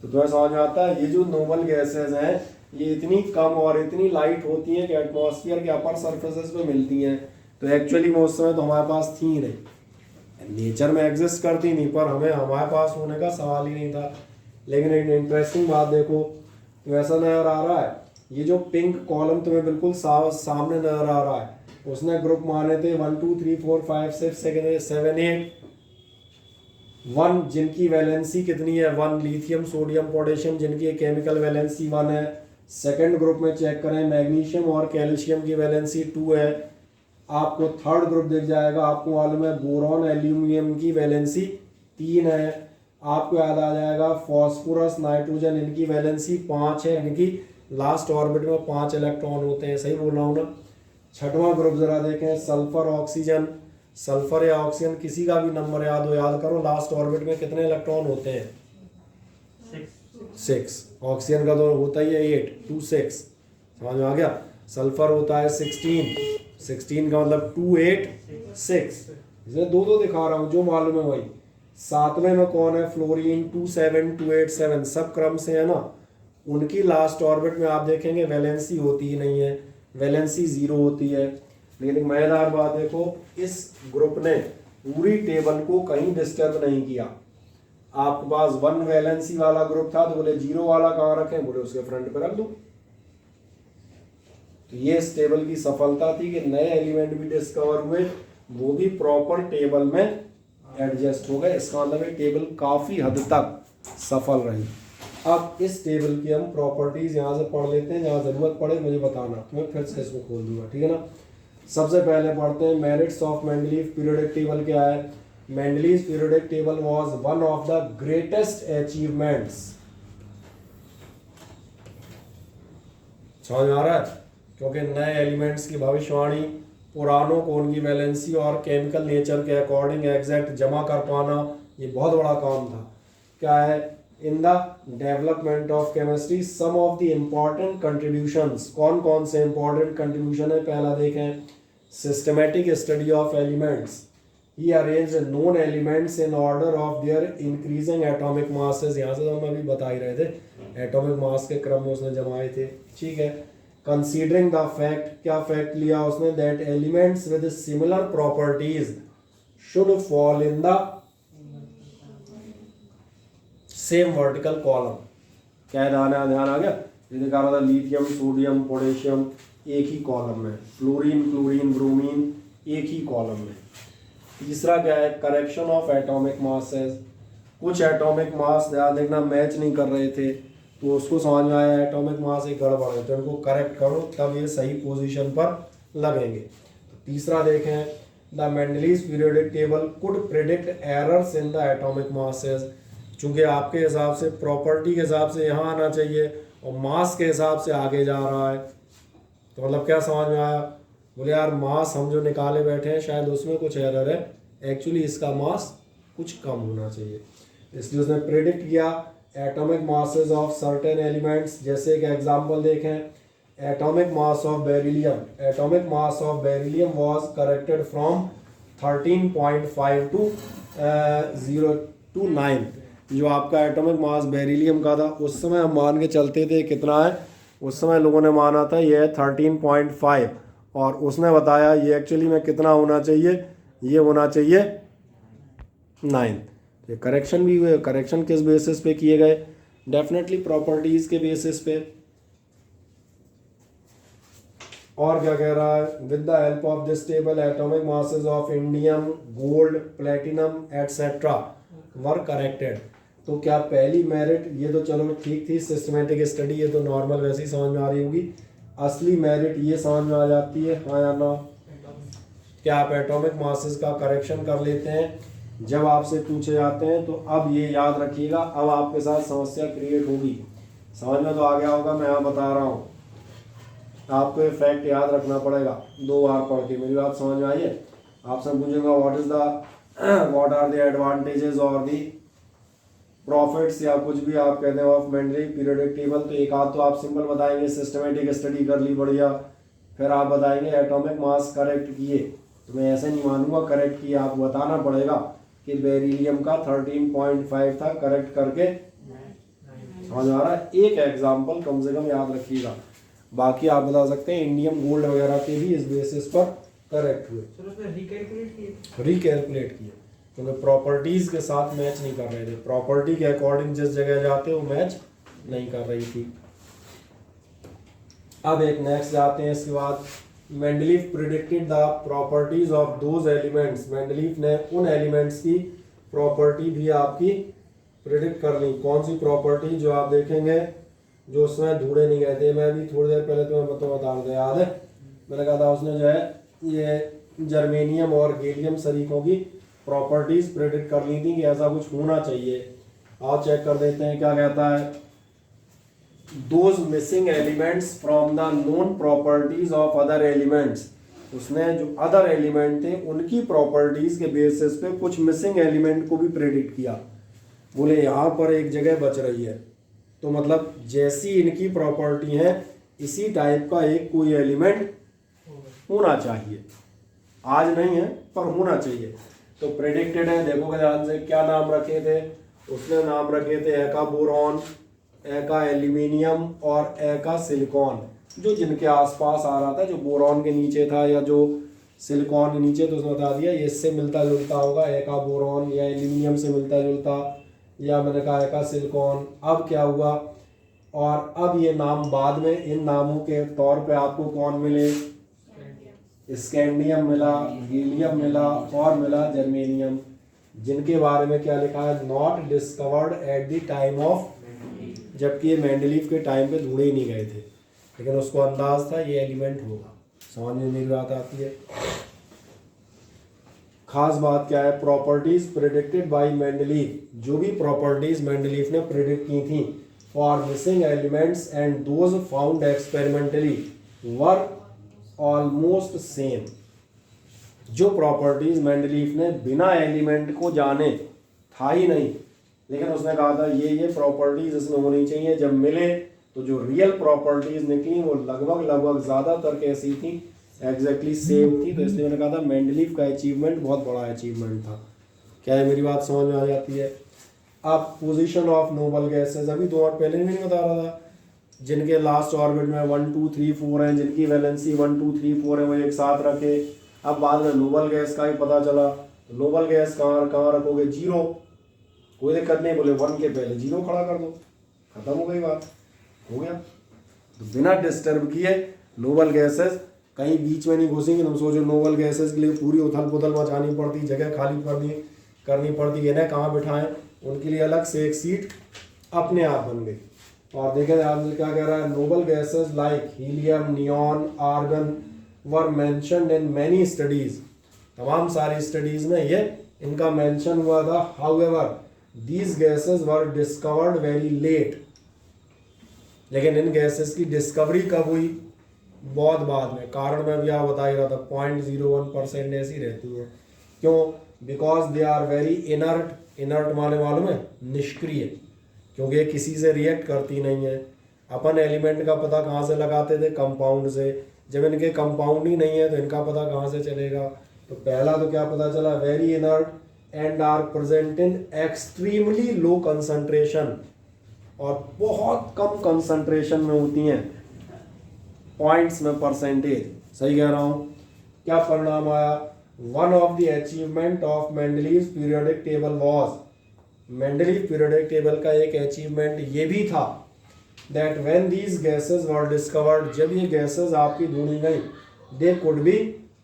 [SPEAKER 1] तो तुम्हें समझ में आता है ये जो नोबल गैसेज हैं ये इतनी कम और इतनी लाइट होती हैं कि एटमॉस्फेयर के अपर सरफेसेस पे मिलती हैं। तो एक्चुअली में उस समय तो हमारे पास थी ही नहीं, नेचर में एग्जिस्ट करती नहीं, पर हमें हमारे पास होने का सवाल ही नहीं था। लेकिन एक इंटरेस्टिंग बात देखो, तो ऐसा नजर आ रहा है ये जो पिंक कॉलम तुम्हें बिल्कुल सामने नजर आ रहा है, उसने ग्रुप माने थे 1 2 3 4 5 6 7 8 1 जिनकी वैलेंसी कितनी है 1, लिथियम सोडियम पोटेशियम जिनकी केमिकल वैलेंसी 1 है। सेकंड ग्रुप में चेक करें मैग्नीशियम और कैल्शियम की वैलेंसी 2 है। आपको थर्ड ग्रुप दिख जाएगा, आपको मालूम है बोरॉन एल्यूमिनियम की वैलेंसी 3 है। आपको याद आ जाएगा फॉस्फोरस नाइट्रोजन इनकी वैलेंसी 5 है, इनकी लास्ट ऑर्बिट में 5 इलेक्ट्रॉन होते हैं। सही बोल रहा हूँ ना? छठवां ग्रुप जरा देखें सल्फर ऑक्सीजन, सल्फर या ऑक्सीजन किसी का भी नंबर याद हो, याद करो लास्ट ऑर्बिट में कितने इलेक्ट्रॉन होते हैं? 6। ऑक्सीजन का तो होता ही है 8 2 6। समझ में आ गया? सल्फर होता है 16 का मतलब 2 8 6। इसमें दो दिखा रहा हूँ, जो मालूम है वही। सातवें में कौन है? फ्लोरीन 2 7 2 8 7, सब क्रम से है ना। उनकी लास्ट ऑर्बिट में आप देखेंगे वैलेंसी होती ही नहीं है, वैलेंसी 0 होती है। लेकिन मजेदार बात देखो, इस ग्रुप ने पूरी टेबल को कहीं डिस्टर्ब नहीं किया। आपके पास 1 वैलेंसी वाला ग्रुप था तो बोले 0 वाला कहाँ रखें, बोले उसके फ्रंट पे रख दो। तो ये इस टेबल की सफलता थी कि नए एलिमेंट भी डिस्कवर हुए, वो भी प्रॉपर टेबल में एडजस्ट हो गए। इसका मतलब है टेबल काफी हद तक सफल रही। अब इस टेबल की हम प्रॉपर्टीज यहाँ से पढ़ लेते हैं, जहाँ जरूरत पड़े मुझे बताना, तो मैं फिर से इसको खोल दूंगा, ठीक है ना। सबसे पहले पढ़ते हैं merits of Mendeleev periodic table क्या है। Mendeleev periodic table was one of the greatest achievements. समझ में आ रहा है? क्योंकि नए एलिमेंट्स की भविष्यवाणी, पुरानों को उनकी वैलेंसी और केमिकल नेचर के अकॉर्डिंग एग्जैक्ट जमा कर पाना, ये बहुत बड़ा काम था। क्या है? In the development of chemistry some of the important contributions. कौन कौन से इम्पॉर्टेंट कंट्रीब्यूशन है? पहला देखें systematic study of elements. He arrange known elements in order of their increasing atomic masses. यहाँ से तो हम अभी बता ही रहे थे, एटॉमिक मास के क्रम में उसने जमाए थे, ठीक है। कंसीडरिंग द फैक्ट, क्या फैक्ट लिया उसने? That elements with similar properties should fall in the same vertical column. क्या ध्यान आ गया? ये दिखा रहा था लिथियम सोडियम पोटेशियम एक ही कॉलम में, फ्लोरीन क्लोरीन ब्रोमीन एक ही कॉलम में। तीसरा क्या है? Correction of atomic masses. कुछ एटॉमिक मास ध्यान देखना मैच नहीं कर रहे थे, तो उसको समझ में आया एटॉमिक मास एक गड़बड़ है, तो इनको करेक्ट करो तब ये सही पोजीशन पर लगेंगे। तो तीसरा देखें the Mendeleev periodic table could predict errors in the atomic masses. चूंकि आपके हिसाब से प्रॉपर्टी के हिसाब से यहाँ आना चाहिए और मास के हिसाब से आगे जा रहा है, तो मतलब क्या समझ में आया? बोले यार मास हम जो निकाले बैठे हैं शायद उसमें कुछ एरर है, एक्चुअली इसका मास कुछ कम होना चाहिए। इसलिए उसने प्रेडिक्ट किया atomic masses of certain elements. जैसे कि एग्जांपल देखें atomic mass of beryllium was corrected from 13.5 to 0 to 9। जो आपका एटॉमिक मास बेरिलियम का था उस समय हम मान के चलते थे कितना है, उस समय लोगों ने माना था ये है 13.5, और उसने बताया ये एक्चुअली में कितना होना चाहिए, ये होना चाहिए 9। ये करेक्शन भी हुए, करेक्शन किस बेसिस पे किए गए, डेफिनेटली प्रॉपर्टीज़ के बेसिस पे। और क्या कह रहा है, with the help of this table atomic masses of indium, gold, platinum etcetera were corrected. तो क्या पहली मेरिट, ये तो चलो ठीक थी सिस्टमेटिक स्टडी, ये तो नॉर्मल वैसे ही समझ में आ रही होगी। असली मेरिट ये समझ में आ जाती है, हाँ या ना, क्या आप एटॉमिक मासेस का करेक्शन कर लेते हैं जब आपसे पूछे जाते हैं। तो अब ये याद रखिएगा, अब आपके साथ समस्या क्रिएट होगी। समझ में तो आ गया होगा, मैं यहाँ बता रहा हूँ, आपको ये फैक्ट याद रखना पड़ेगा 2 बार पढ़ के। मेरी बात समझ में आई है? आपसे पूछूंगा व्हाट आर द एडवांटेजेस और दी प्रॉफिट्स या कुछ भी आप कहते हैं ऑफ मेंडलीव पीरियोडिक टेबल, तो एक आध तो आप सिंपल बताएंगे, सिस्टमेटिक स्टडी कर ली बढ़िया, फिर आप बताएंगे एटॉमिक मास करेक्ट किए। तो मैं ऐसे नहीं मानूंगा करेक्ट किए, आपको बताना पड़ेगा कि बेरिलियम का 13.5 था, करेक्ट करके। समझ आ रहा है? एक एग्जाम्पल कम से कम याद रखिएगा, बाकी आप बता सकते हैं इंडियम गोल्ड वगैरह के भी इस बेसिस पर करेक्ट हुए, रिकैलकुलेट किए, क्योंकि प्रॉपर्टीज के साथ मैच नहीं कर रहे थे। प्रॉपर्टी के अकॉर्डिंग जिस जगह जाते वो मैच नहीं कर रही थी। अब एक नेक्स्ट जाते हैं इसके बाद, Mendeleev predicted the properties of those elements. Mendeleev ने उन एलिमेंट्स की प्रॉपर्टी भी आपकी प्रिडिक्ट कर ली। कौन सी प्रॉपर्टी? जो आप देखेंगे जो उसमें ढूंढे नहीं गए थे, मैं भी थोड़ी देर पहले तुम्हें बता रहा था, याद है? मैंने कहा था उसने जो है ये जर्मेनियम और गैलियम शरीकों की प्रॉपर्टीज प्रेडिक्ट कर ली थी कि ऐसा कुछ होना चाहिए। आओ चेक कर देते हैं क्या कहता है। Those missing elements from the known properties of other elements. उसने जो अदर एलिमेंट थे उनकी प्रॉपर्टीज के बेसिस पे कुछ मिसिंग एलिमेंट को भी प्रेडिक्ट किया। बोले यहाँ पर एक जगह बच रही है, तो मतलब जैसी इनकी प्रॉपर्टी है इसी टाइप का एक कोई एलिमेंट होना चाहिए। आज नहीं है पर होना चाहिए। तो प्रेडिक्टेड है, देखोगे ध्यान से, क्या नाम रखे थे उसने? नाम रखे थे ए का बोरॉन, ए का एल्यूमिनियम और ए का सिलिकॉन। जो जिनके आसपास आ रहा था, जो बोरॉन के नीचे था या जो सिलिकॉन के नीचे, तो उसने बता दिया ये इससे मिलता जुलता होगा, ए का बोरॉन या एल्यूमिनियम से मिलता जुलता, या मैंने कहा ए का सिलिकॉन। अब क्या हुआ, और अब ये नाम बाद में इन नामों के तौर पे आपको कौन मिले? स्कैंडियम मिला, गैलियम मिला और मिला जर्मेनियम, जिनके बारे में क्या लिखा है? Not discovered at the time of, जबकि ये मेंडलीव के टाइम पे ढूंढे ही नहीं गए थे, लेकिन उसको अंदाज था ये एलिमेंट होगा। समझ में मेरी बात आती है? खास बात क्या है? Properties predicted by Mendeleev. जो भी प्रॉपर्टीज मेंडलीव ने प्रेडिक्ट की थी for missing elements and those found experimentally were almost same. जो प्रॉपर्टीज मेंडलीव ने बिना एलिमेंट को जाने, था ही नहीं, लेकिन उसने कहा था ये प्रॉपर्टीज इसमें होनी चाहिए, जब मिले तो जो रियल प्रॉपर्टीज निकली वो लगभग ज़्यादातर कैसी थी? एग्जैक्टली सेम थी। तो इसलिए मैंने कहा था मेंडलीव का अचीवमेंट बहुत बड़ा अचीवमेंट था। क्या है, मेरी बात समझ में आ जाती है? अब पोजीशन ऑफ नोबल गैसेस, अभी 2 मिनट पहले नहीं बता रहा था, जिनके लास्ट ऑर्बिट में 1 2 3 4 हैं, जिनकी वैलेंसी 1 2 3 4 है, वो एक साथ रखे। अब बाद में नोबल गैस का ही पता चला, तो नोबल गैस कहाँ रखोगे? 0, कोई दिक्कत नहीं, बोले 1 के पहले 0 खड़ा कर दो, खत्म हो गई बात, हो गया। तो बिना डिस्टर्ब किए नोबल गैसेस कहीं बीच में नहीं घुसेंगे। तुम सोचो नोबल गैसेस के लिए पूरी उथल पुथल मचानी पड़ती, जगह खाली करनी पड़ती, इन्हें कहाँ बिठाएं, उनके लिए अलग से एक सीट अपने आप बन गई। और देखें ध्यान से क्या कह रहा है, noble gases like helium, neon, argon were mentioned in many studies. तमाम सारी स्टडीज में ये इनका मेंशन हुआ था। However these gases were discovered very late. लेकिन इन गैसेस की डिस्कवरी कब हुई? बहुत बाद में। कारण मैं भी यहाँ बता ही रहा था, 0.01% ऐसी रहती है। क्यों? Because they are very inert. Inert माने मालूम है? निष्क्रिय, क्योंकि किसी से रिएक्ट करती नहीं है। अपन एलिमेंट का पता कहाँ से लगाते थे? कंपाउंड से। जब इनके कंपाउंड ही नहीं है तो इनका पता कहाँ से चलेगा? तो पहला तो क्या पता चला? Very inert and are present in extremely low concentration, और बहुत कम कंसंट्रेशन में होती हैं, पॉइंट्स में, परसेंटेज। सही कह रहा हूँ? क्या परिणाम आया? One of the achievement of Mendeleev periodic table was, Mendeleev periodic table का एक अचीवमेंट ये भी था that when these gases were discovered, जब ये गैसेस आपकी ढूंढी गई, they could be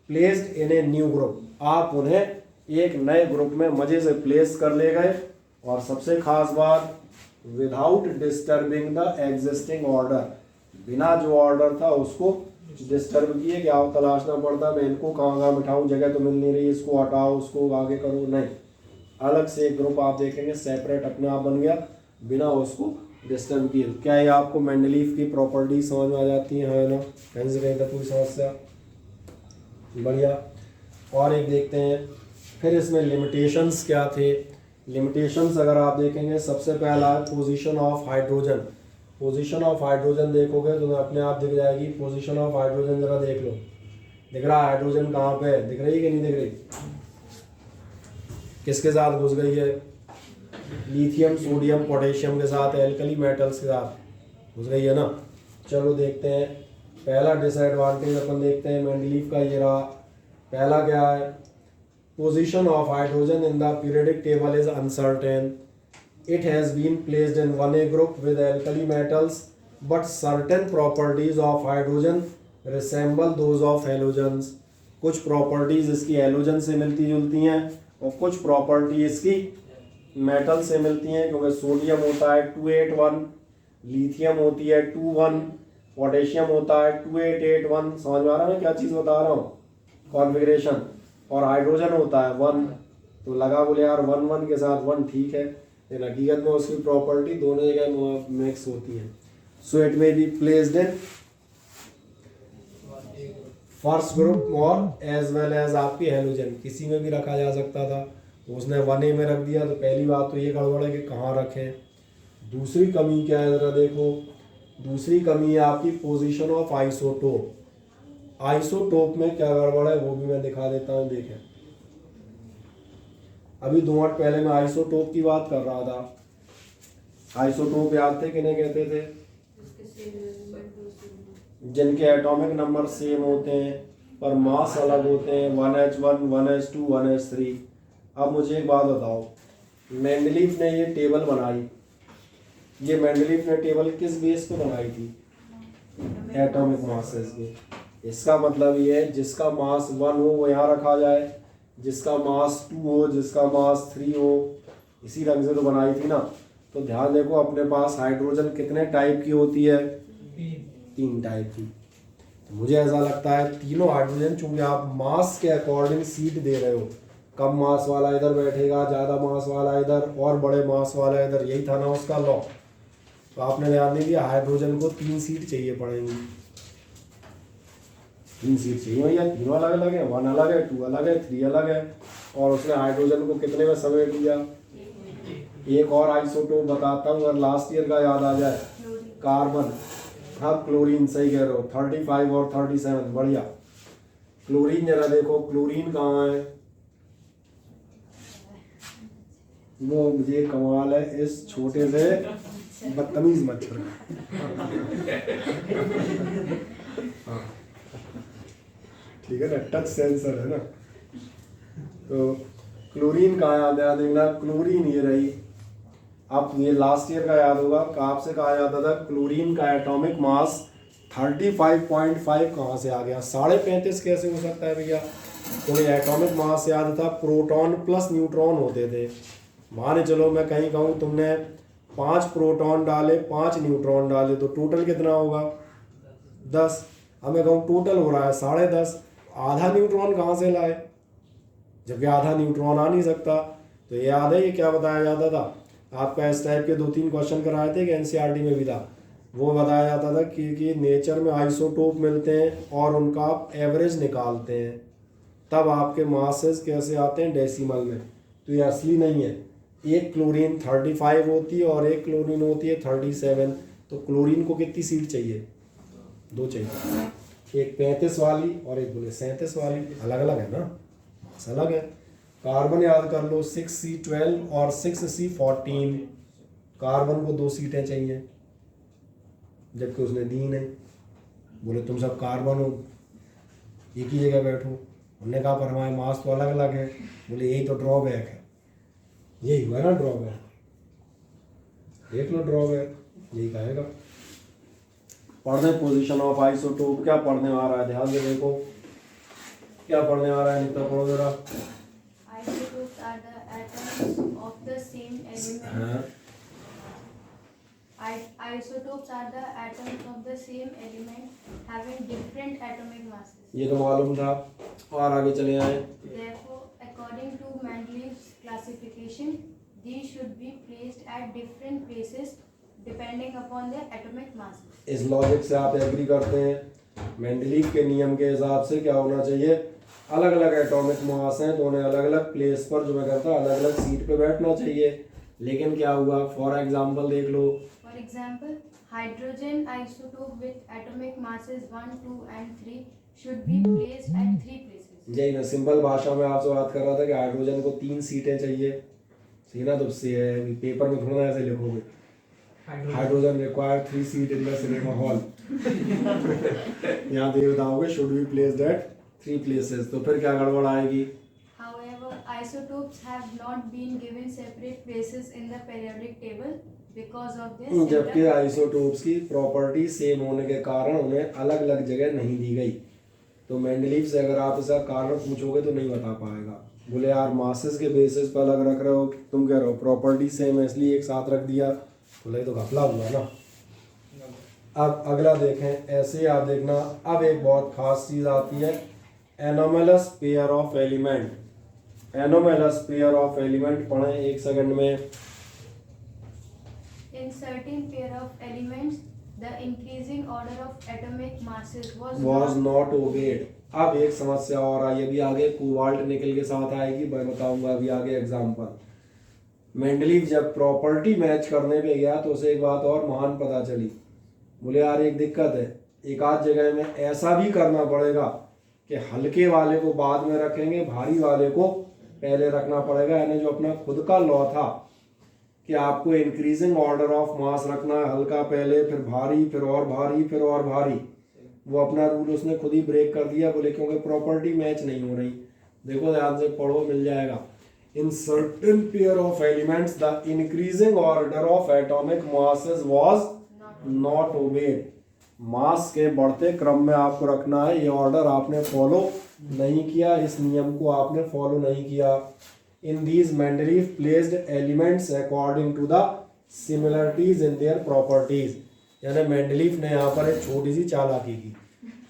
[SPEAKER 1] placed in a new group, आप उन्हें एक नए ग्रुप में मजे से प्लेस कर ले गए। और सबसे खास बात, without disturbing the existing order, बिना जो ऑर्डर था उसको डिस्टर्ब किए कि आप तलाशना पड़ता मैं इनको कहाँ बिठाऊँ, जगह तो मिल नहीं रही, इसको हटाओ, उसको आगे करो, नहीं, अलग से एक ग्रुप आप देखेंगे सेपरेट अपने आप बन गया बिना उसको डिस्टर्ब किए। क्या ये आपको मेंडलीव की प्रॉपर्टी समझ में आ जाती है ना? कहीं से कहीं तक पूरी समस्या बढ़िया। और एक देखते हैं फिर इसमें लिमिटेशंस क्या थे। लिमिटेशंस अगर आप देखेंगे, सबसे पहला position of hydrogen. Position of hydrogen देखोगे तो अपने आप दिख जाएगी। पोजीशन ऑफ हाइड्रोजन जरा देख लो, दिख रहा है हाइड्रोजन कहाँ पे है? दिख रही है कि नहीं दिख रही? किसके साथ घुस गई है? लिथियम, सोडियम, पोटेशियम के साथ, एल्कली मेटल्स के साथ घुस गई है ना। चलो देखते हैं, पहला डिसएडवांटेज अपन देखते हैं मेंडलीव का, ये रहा। पहला क्या है? Position of hydrogen in the periodic table is uncertain, it has been placed in 1a group with alkali metals, but certain properties of hydrogen resemble those of halogens। कुछ प्रॉपर्टीज इसकी हेलोजन से मिलती जुलती हैं और कुछ प्रॉपर्टी इसकी metal से मिलती हैं, क्योंकि सोडियम होता है 281, लिथियम होती है 21, पोटेशियम होता है 2881। समझ में आ रहा है मैं क्या चीज़ बता रहा हूँ? कॉन्फ़िगरेशन। और हाइड्रोजन होता है 1, तो लगा बोले यार 1 के साथ 1 ठीक है, लेकिन हकीकत में उसकी प्रॉपर्टी दोनों जगह मिक्स होती है। So it may be placed in first group और एज वेल एज आपकी हेलोजन, किसी में भी रखा जा सकता था, तो उसने 1a में रख दिया। तो पहली बात तो ये गड़बड़ है कि कहाँ रखें। दूसरी कमी क्या है ज़रा देखो, दूसरी कमी है आपकी पोजीशन ऑफ आइसोटोप। आइसोटोप में क्या गड़बड़ है वो भी मैं दिखा देता हूँ। देखें, अभी 2 मिनट पहले मैं आइसोटोप की बात कर रहा था। आइसोटोप याद थे कि नहीं कहते थे? जिनके एटॉमिक नंबर सेम होते हैं पर मास अलग होते हैं, 1h1, 1h2, 1h3। अब मुझे एक बात बताओ, मेंडलीव ने ये टेबल बनाई, ये मेंडलीव ने टेबल किस बेस पे बनाई थी? एटॉमिक मासेस पे। इसका मतलब ये है जिसका मास 1 हो वो यहाँ रखा जाए, जिसका मास 2 हो, जिसका मास 3 हो, इसी रंग से तो बनाई थी ना। तो ध्यान देखो, अपने पास हाइड्रोजन कितने टाइप की होती है? 3 टाइप की। तो मुझे ऐसा लगता है तीनों हाइड्रोजन, चूंकि आप मास के अकॉर्डिंग सीट दे रहे हो, कम मास वाला इधर बैठेगा, ज़्यादा मास वाला इधर, और बड़े मास वाला इधर, यही था ना उसका लॉ। तो आपने ध्यान नहीं दिया, हाइड्रोजन को 3 सीट चाहिए पड़ेंगी। 3 सीट चाहिए भैया, तीनों अलग अलग है, 1 अलग है, 2 अलग है, 3 अलग है। और उसने हाइड्रोजन को कितने में समेट लिया? एक और आइसोटोप बताता हूँ अगर लास्ट ईयर का याद आ जाए, कार्बन। हाँ क्लोरीन, सही कह रहे हो, 35 और 37, बढ़िया। क्लोरीन जरा देखो, क्लोरीन कहाँ है? वो मुझे कमाल है इस छोटे से बदतमीज मच्छर का। ठीक है ना, टच सेंसर है ना। तो क्लोरीन कहाँ याद है? देखना, क्लोरीन ये रही। अब ये लास्ट ईयर का याद होगा, आपसे कहा जाता था क्लोरीन का एटॉमिक मास 35.5 कहाँ से आ गया? 35.5 कैसे हो सकता है भैया? तो ये एटॉमिक मास याद था, प्रोटॉन प्लस न्यूट्रॉन होते थे। माने चलो मैं कहीं कहूँ तुमने 5 प्रोटॉन डाले, 5 न्यूट्रॉन डाले, तो टोटल कितना होगा? 10। हमें कहूँ टोटल हो रहा है 10.5, आधा न्यूट्रॉन कहाँ से लाए? जबकि आधा न्यूट्रॉन आ नहीं सकता। तो ये याद है ये क्या बताया जाता था आपका? इस टाइप के 2-3 क्वेश्चन कराए थे कि एनसीईआरटी में भी था। वो बताया जाता था कि नेचर में आइसोटोप मिलते हैं और उनका आप एवरेज निकालते हैं, तब आपके मासेस कैसे आते हैं? डेसिमल में। तो ये असली नहीं है। एक क्लोरीन 35 होती है और एक क्लोरीन होती है 37। तो क्लोरीन को कितनी सीट चाहिए? 2 चाहिए, एक 35 वाली और एक बोले 37 वाली, अलग अलग है ना, मास अलग है। कार्बन याद कर लो 6C12 और 6C14, कार्बन को 2 सीटें चाहिए जबकि उसने दी नहीं। बोले तुम सब कार्बन हो, एक ही जगह बैठो। हमने कहा पर हमारे मास तो अलग अलग है। बोले यही तो ड्रॉबैक है, यही हुआ ना ड्रॉबैक, देख लो ड्रॉबैक, यही कहेगा। पढ़ने पोजीशन ऑफ आइसोटोप, क्या पढ़ने आ रहा है, ध्यान से देखो क्या पढ़ने आ रहा है, निकता पढ़ो जरा।
[SPEAKER 3] Isotopes are the atoms of the same element.
[SPEAKER 1] हाँ,
[SPEAKER 3] Isotopes are the atoms of the same element having different atomic masses.
[SPEAKER 1] ये तो मालूम था, और आगे चले आए।
[SPEAKER 3] Therefore, according to Mendeleev's classification, these should be placed at different places depending upon their atomic masses.
[SPEAKER 1] इस लॉजिक से आप एग्री करते हैं? मेंडलीव के नियम के हिसाब से क्या होना चाहिए, अलग अलग एटॉमिक मास हैं तो उन्हें अलग अलग प्लेस पर जो मैं कहता अलग अलग सीट पे बैठना चाहिए। लेकिन क्या हुआ, फॉर एग्जांपल देख लो।
[SPEAKER 3] For example, hydrogen isotope with atomic masses 1, 2 and 3 should be placed at 3 places.
[SPEAKER 1] यही मैं सिंपल भाषा में आपसे बात कर रहा था कि हाइड्रोजन को 3 सीटें चाहिए, सही ना? तो पेपर में थोड़ा ऐसे लिखोगे hydrogen require 3 seat in the cinema hall. यहाँ तो ये बताओगे should be placed at 3 places, तो फिर क्या गड़बड़ आएगी?
[SPEAKER 3] However, isotopes have not been given separate places in the periodic table because of their
[SPEAKER 1] जबकि
[SPEAKER 3] similar
[SPEAKER 1] आइसोटोप्स की प्रॉपर्टी सेम होने के कारण उन्हें अलग अलग जगह नहीं दी गई। तो मेंडलीव से अगर आप इसका कारण पूछोगे तो नहीं बता पाएगा। बोले यार मासेस के बेसिस पर अलग रख रहे हो, तुम कह रहे हो प्रॉपर्टी सेम है इसलिए एक साथ रख दिया, बोले तो घपला हुआ ना। अब अगला देखें, ऐसे आप देखना। अब एक बहुत खास चीज़ आती है, anomalous pair of element. Anomalous pair of element पढ़ें 1 सेकंड में।
[SPEAKER 3] In certain pair of elements, the increasing order of atomic masses was
[SPEAKER 1] was not obeyed। अब एक समस्या और आई, अभी आगे कोबाल्ट निकल के साथ आएगी, मैं बताऊंगा अभी आगे एग्जाम्पल। मेंडलीव जब प्रॉपर्टी मैच करने पे गया तो उसे एक बात और महान पता चली। बोले यार एक दिक्कत है, एक आध जगह में ऐसा भी करना पड़ेगा कि हल्के वाले को बाद में रखेंगे, भारी वाले को पहले रखना पड़ेगा। यानी जो अपना खुद का लॉ था कि आपको इंक्रीजिंग ऑर्डर ऑफ मास रखना है, हल्का पहले फिर भारी फिर और भारी फिर और भारी, वो अपना रूल उसने खुद ही ब्रेक कर दिया। बोले क्योंकि प्रॉपर्टी मैच नहीं हो रही। देखो ध्यान से पढ़ो, मिल जाएगा। In certain pair of elements the increasing order of atomic masses was not obeyed. Mass के बढ़ते क्रम में आपको रखना है, ये ऑर्डर आपने फॉलो नहीं किया, इस नियम को आपने फॉलो नहीं किया। In these Mendeleev placed elements according to the similarities in their properties. यानी मेंडलीव ने यहाँ पर एक छोटी सी चालाकी की।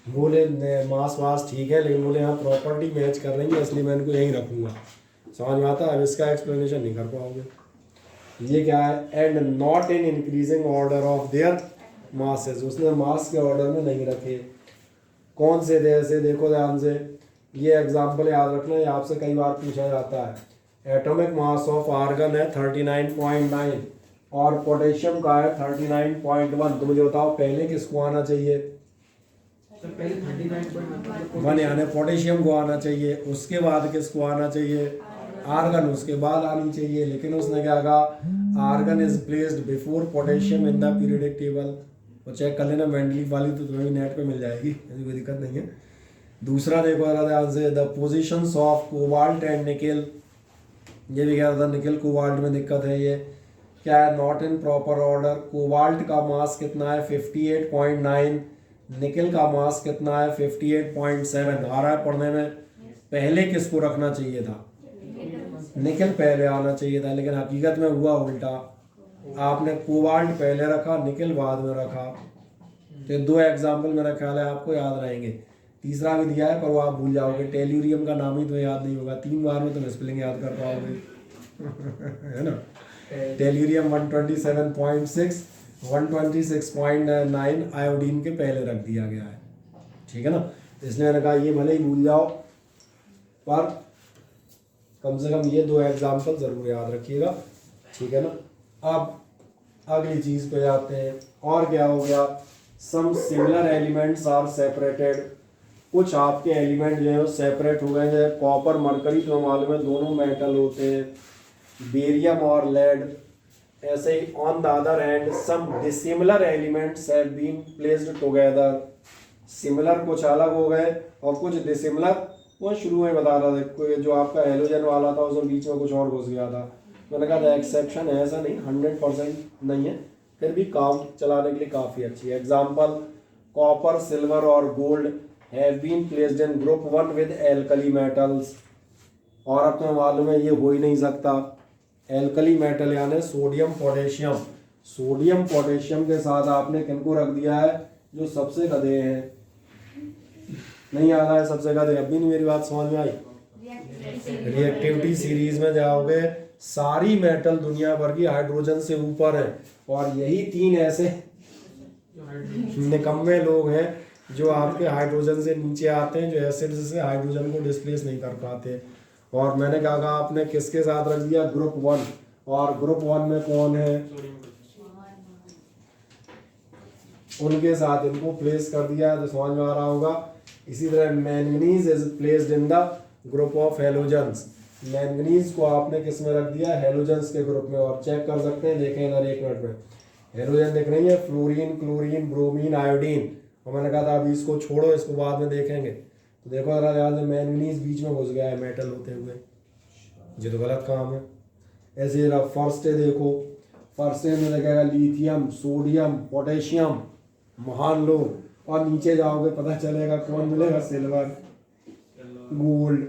[SPEAKER 1] बोले मास वास ठीक है, लेकिन बोले यहाँ प्रॉपर्टी मैच कर रही है इसलिए मैं इनको यहीं रखूँगा। समझ में आता है? अब इसका एक्सप्लेनेशन नहीं कर पाओगे। ये क्या है, and not in increasing order of there masses. उसने मास के ऑर्डर में नहीं रखे। कौन से थे ऐसे, देखो ध्यान से, ये एग्जाम्पल याद रखना, ये आपसे कई बार पूछा जाता है। एटॉमिक मास ऑफ आर्गन है 39.9 और पोटेशियम का है 39.1। तो मुझे बताओ पहले किसको आना चाहिए?
[SPEAKER 2] पहले 39.1
[SPEAKER 1] यानी पोटेशियम को आना चाहिए, उसके बाद किसको आना चाहिए? आर्गन उसके बाद आनी चाहिए। लेकिन उसने क्या कहा, argon is placed before potassium in the periodic table. वो चेक कर लेना, मेंडलीव वाली तो तुम्हें भी नेट पे मिल जाएगी, ऐसी कोई दिक्कत नहीं है। दूसरा देखो ध्यान से, the positions of cobalt and nickel. ये भी क्या था, निकेल कोबाल्ट में दिक्कत है। ये क्या है, not in proper order. Cobalt का मास कितना है 58.9, निकेल का मास कितना है 58.7। आ रहा है पढ़ने में? पहले किसको रखना चाहिए था? निकेल पहले आना चाहिए था, लेकिन हकीकत में हुआ उल्टा। आपने कोबाल्ट पहले रखा, निकेल बाद में रखा। तो 2 एग्जाम्पल मेरा ख्याल है आपको याद रहेंगे। तीसरा भी दिया है पर वो आप भूल जाओगे, टेल्यूरियम का नाम ही तुम्हें याद नहीं होगा। 3 बार में तुम स्पेलिंग याद कर पाओगे। है ना? टेल्यूरियम 127.6 126.9 आयोडीन के पहले रख दिया गया है, ठीक है ना? इसलिए मैंने कहा ये भले ही भूल जाओ पर कम से कम ये 2 एग्जाम्पल ज़रूर याद रखिएगा, ठीक है ना? अब अगली चीज पे जाते हैं। और क्या हो गया, some similar elements are separated, कुछ आपके एलिमेंट जो है वो सेपरेट हो गए हैं। कॉपर मरकरी तो मालूम है दोनों मेटल होते हैं, बेरियम और लेड। ऐसे ही on the other hand some dissimilar elements have been placed together, similar कुछ अलग हो गए और कुछ डिसिमिलर। वो शुरू में बता रहा था कोई जो आपका हेलोजन वाला था उसमें बीच में कुछ और घुस गया था, मैंने कहा था एक्सेप्शन है, ऐसा नहीं 100% नहीं है, फिर भी काम चलाने के लिए काफ़ी अच्छी है। एग्जाम्पल कॉपर सिल्वर और gold have been placed in group 1 with alkali metals. और अब तुम्हें मालूम है ये हो ही नहीं सकता, एल्कली मेटल यानी सोडियम पोटेशियम, सोडियम पोटेशियम के साथ आपने किनको रख दिया है, जो सबसे गधे हैं। नहीं याद आया सबसे गधे, अभी नहीं मेरी बात समझ में आई। रिएक्टिविटी सीरीज में जाओगे, सारी मेटल दुनिया भर की हाइड्रोजन से ऊपर है, और यही 3 ऐसे निकम्मे लोग हैं जो आपके हाइड्रोजन से नीचे आते हैं, जो एसिड से हाइड्रोजन को डिस्प्लेस नहीं कर पाते। और मैंने कहा आपने किसके साथ रख दिया, ग्रुप 1, और ग्रुप 1 में कौन है, उनके साथ इनको प्लेस कर दिया है, तो समझ में आ रहा होगा। इसी तरह manganese is placed in the group of halogens, manganese को आपने किस में रख दिया, हेलोजन्स के ग्रुप में। और चेक कर सकते हैं, देखें इधर 1 मिनट में हेलोजन दिख रही है, फ्लोरीन, क्लोरीन, ब्रोमीन, आयोडीन। और मैंने कहा था अभी इसको छोड़ो, इसको बाद में देखेंगे। तो देखो जरा ध्यान से, मैंगनीज बीच में घुस गया है मेटल होते हुए, ये तो गलत काम है। ऐसे जरा फर्स्ट है, देखो फर्स्ट में लगेगा लिथियम, सोडियम, पोटेशियम, मान लो, और नीचे जाओगे पता चलेगा कौन मिलेगा, सिल्वर, गोल्ड।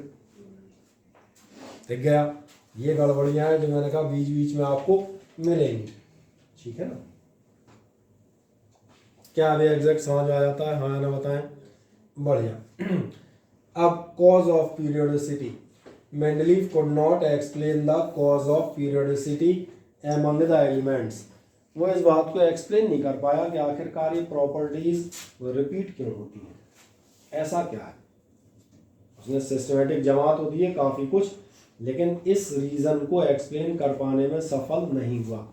[SPEAKER 1] दिख गया, ये गड़बड़ियां हैं जो मैंने कहा बीच बीच में आपको मिलेंगी, ठीक है ना। क्या अभी एग्जैक्ट समझ आ जाता है, हाँ ना बताएं, बढ़िया। अब cause of periodicity, Mendeleev could not explain the cause of periodicity among the elements, वो इस बात को एक्सप्लेन नहीं कर पाया कि आखिरकार ये प्रॉपर्टीज रिपीट क्यों होती हैं, ऐसा क्या है। उसने सिस्टमेटिक जमात होती है काफ़ी कुछ, लेकिन इस रीज़न को एक्सप्लेन कर पाने में सफल नहीं हुआ।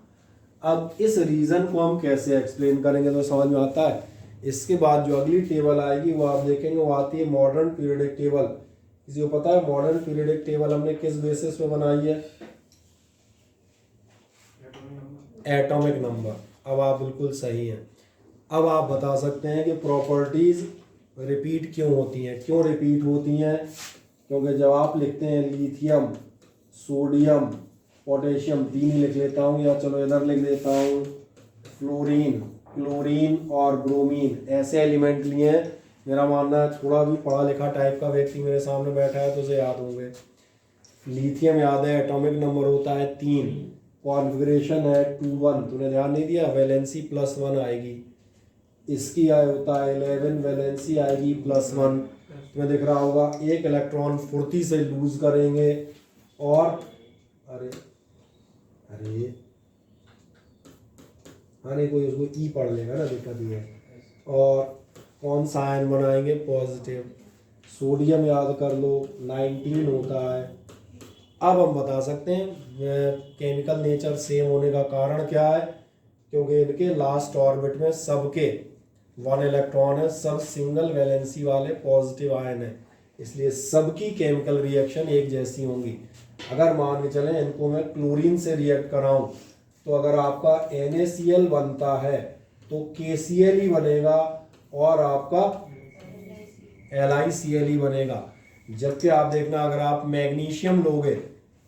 [SPEAKER 1] अब इस रीज़न को हम कैसे एक्सप्लेन करेंगे तो समझ में आता है। इसके बाद जो अगली टेबल आएगी वो आप देखेंगे, वो आती है मॉडर्न पीरियोडिक टेबल। किसी को पता है मॉडर्न पीरियोडिक टेबल हमने किस बेसिस पे बनाई है, एटॉमिक नंबर। अब आप बिल्कुल सही हैं। अब आप बता सकते हैं कि प्रॉपर्टीज रिपीट क्यों होती हैं, क्यों रिपीट होती हैं, क्योंकि जब आप लिखते हैं लिथियम, सोडियम, पोटेशियम, 3 ही लिख लेता हूँ, या चलो इधर लिख देता हूँ फ्लोरीन, क्लोरीन और ब्रोमीन, ऐसे एलिमेंट लिए हैं। मेरा मानना है थोड़ा भी पढ़ा लिखा टाइप का व्यक्ति मेरे सामने बैठा है तो उसे याद होंगे। लिथियम याद है, एटॉमिक नंबर होता है 3, कॉन्फ़िगरेशन है 2 1, तूने ध्यान नहीं दिया, वैलेंसी +1 आएगी। इसकी होता है 11, वैलेंसी आएगी +1। तुम्हें दिख रहा होगा, 1 इलेक्ट्रॉन फुर्ती से लूज करेंगे, और अरे हाँ, कोई उसको ई पढ़ लेगा ना, दिक्कत ही है। और कौन सा आयन बनाएंगे, पॉजिटिव। सोडियम याद कर लो 19 होता है। अब हम बता सकते हैं केमिकल नेचर सेम होने का कारण क्या है, क्योंकि इनके लास्ट ऑर्बिट में सबके 1 इलेक्ट्रॉन है, सब सिंगल वैलेंसी वाले पॉजिटिव आयन है, इसलिए सबकी केमिकल रिएक्शन एक जैसी होंगी। अगर मान के चलें इनको मैं क्लोरीन से रिएक्ट कराऊं, तो अगर आपका NaCl बनता है तो KCl ही बनेगा, और आपका LiCl ही बनेगा। जबकि आप देखना, अगर आप मैग्नीशियम लोगे,